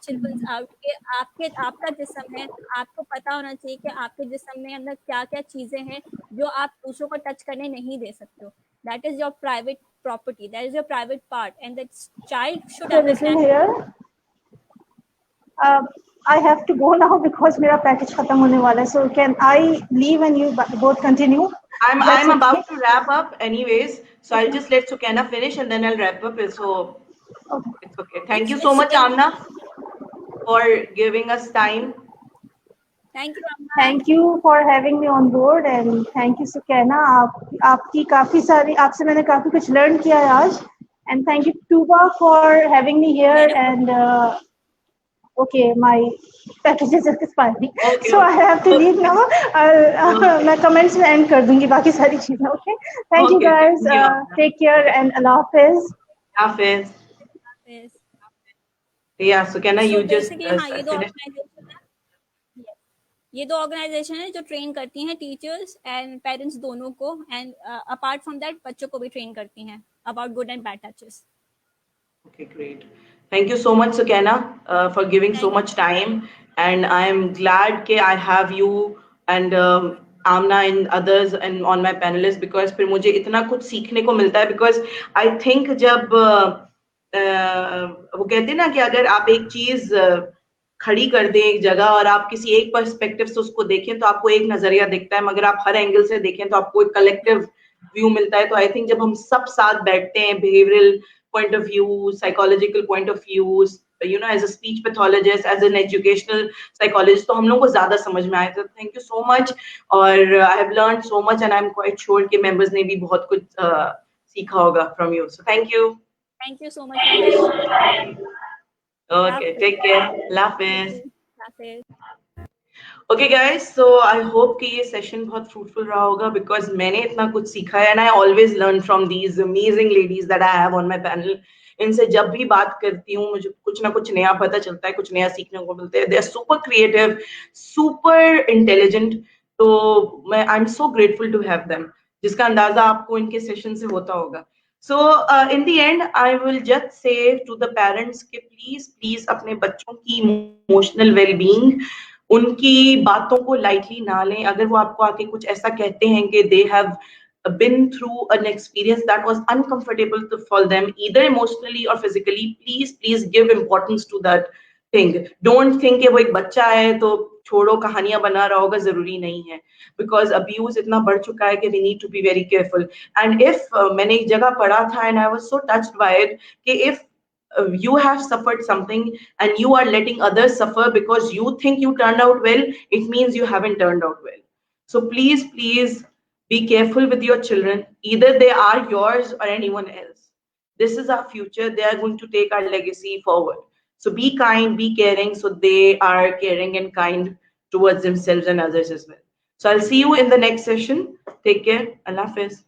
children out, कि आपका जिस्म है, आपको पता होना चाहिए कि आपके जिस्म में अंदर क्या क्या चीजें हैं जो आप दूसरों को टच करने नहीं दे सकते हो. That is your private property, that is your private part, and the child should understand. Here, I have to go now because मेरा package खत्म होने वाला है. So can I leave and you both continue? I'm about to wrap up anyways, so I'll just let Sukaina finish and then I'll wrap up. So okay. It's okay. Thank you so much, Amna, for giving us time. Thank you, Amna. Thank you for having me on board and thank you, Sukaina. आपकी काफी सारी, आपसे मैंने काफी कुछ learn किया है आज. And thank you, Tuba, for having me here. And okay, my package is expiring, okay. So I have to leave now. मैं comments में end कर दूँगी बाकी सारी चीजें. Okay. Thank you guys. Take care and Allah Hafiz. Hafiz. Yeah, Sukaina, you just ये दो organisation है जो ट्रेन करती हैं टीचर्स एंड पेरेंट्स दोनों को, एंड अपार्ट फ्रॉम दैट बच्चों को भी ट्रेन करती हैं about good and bad touches. Okay, great. Thank you so much, Sukaina, for giving so much time and I'm glad that I have you and Amna and others and on my panelists, because फिर मुझे इतना कुछ सीखने को मिलता है, because I think जब वो कहते हैं ना कि अगर आप एक चीज खड़ी कर दें एक जगह और आप किसी एक पर्सपेक्टिव से उसको देखें तो आपको एक नजरिया दिखता है, मगर आप हर एंगल से देखें तो आपको एक कलेक्टिव व्यू मिलता है. तो आई थिंक जब हम सब साथ बैठते हैं, behavioural point of view, psychological point of view, you know, as a speech pathologist, as an educational psychologist, तो हम लोगों को ज्यादा समझ में आया. तो thank you so much, और I have learned so much and I'm quite sure कि members ने भी बहुत कुछ सीखा होगा from you. So thank you. Thank you so much for having me. Okay, take care. Allah Hafiz. Hafiz. Okay guys, so I hope कि ये session बहुत fruitful रहा होगा, because मैंने इतना कुछ सीखा है, and I always learn from these amazing ladies that I have on my panel. इनसे जब भी बात करती हूँ मुझे कुछ ना कुछ नया पता चलता है, कुछ नया सीखने को मिलता है. They are super creative, super intelligent. तो मैं I'm so grateful to have them, जिसका अंदाजा आपको इनके सेशन से होता होगा. So in the end, I will just say to the parents कि please अपने बच्चों की emotional well-being, उनकी बातों को lightly ना लें. अगर वो आपको आके कुछ ऐसा कहते हैं कि they have been through an experience that was uncomfortable for them, either emotionally or physically, please give importance to that thing. Don't think कि वो एक बच्चा है तो छोड़ो कहानियां बना रहा होगा, जरूरी नहीं है, because abuse इतना बढ़ चुका है कि we need to be very careful. And if मैंने एक जगह पढ़ा था and I was so touched by it कि if you have suffered something and you are letting others suffer because you think you turned out well, it means you haven't turned out well. So please be careful with your children. Either they are yours or anyone else. This is our future. They are going to take our legacy forward. So be kind, be caring, so they are caring and kind towards themselves and others as well. So I'll see you in the next session. Take care. Allah Hafiz.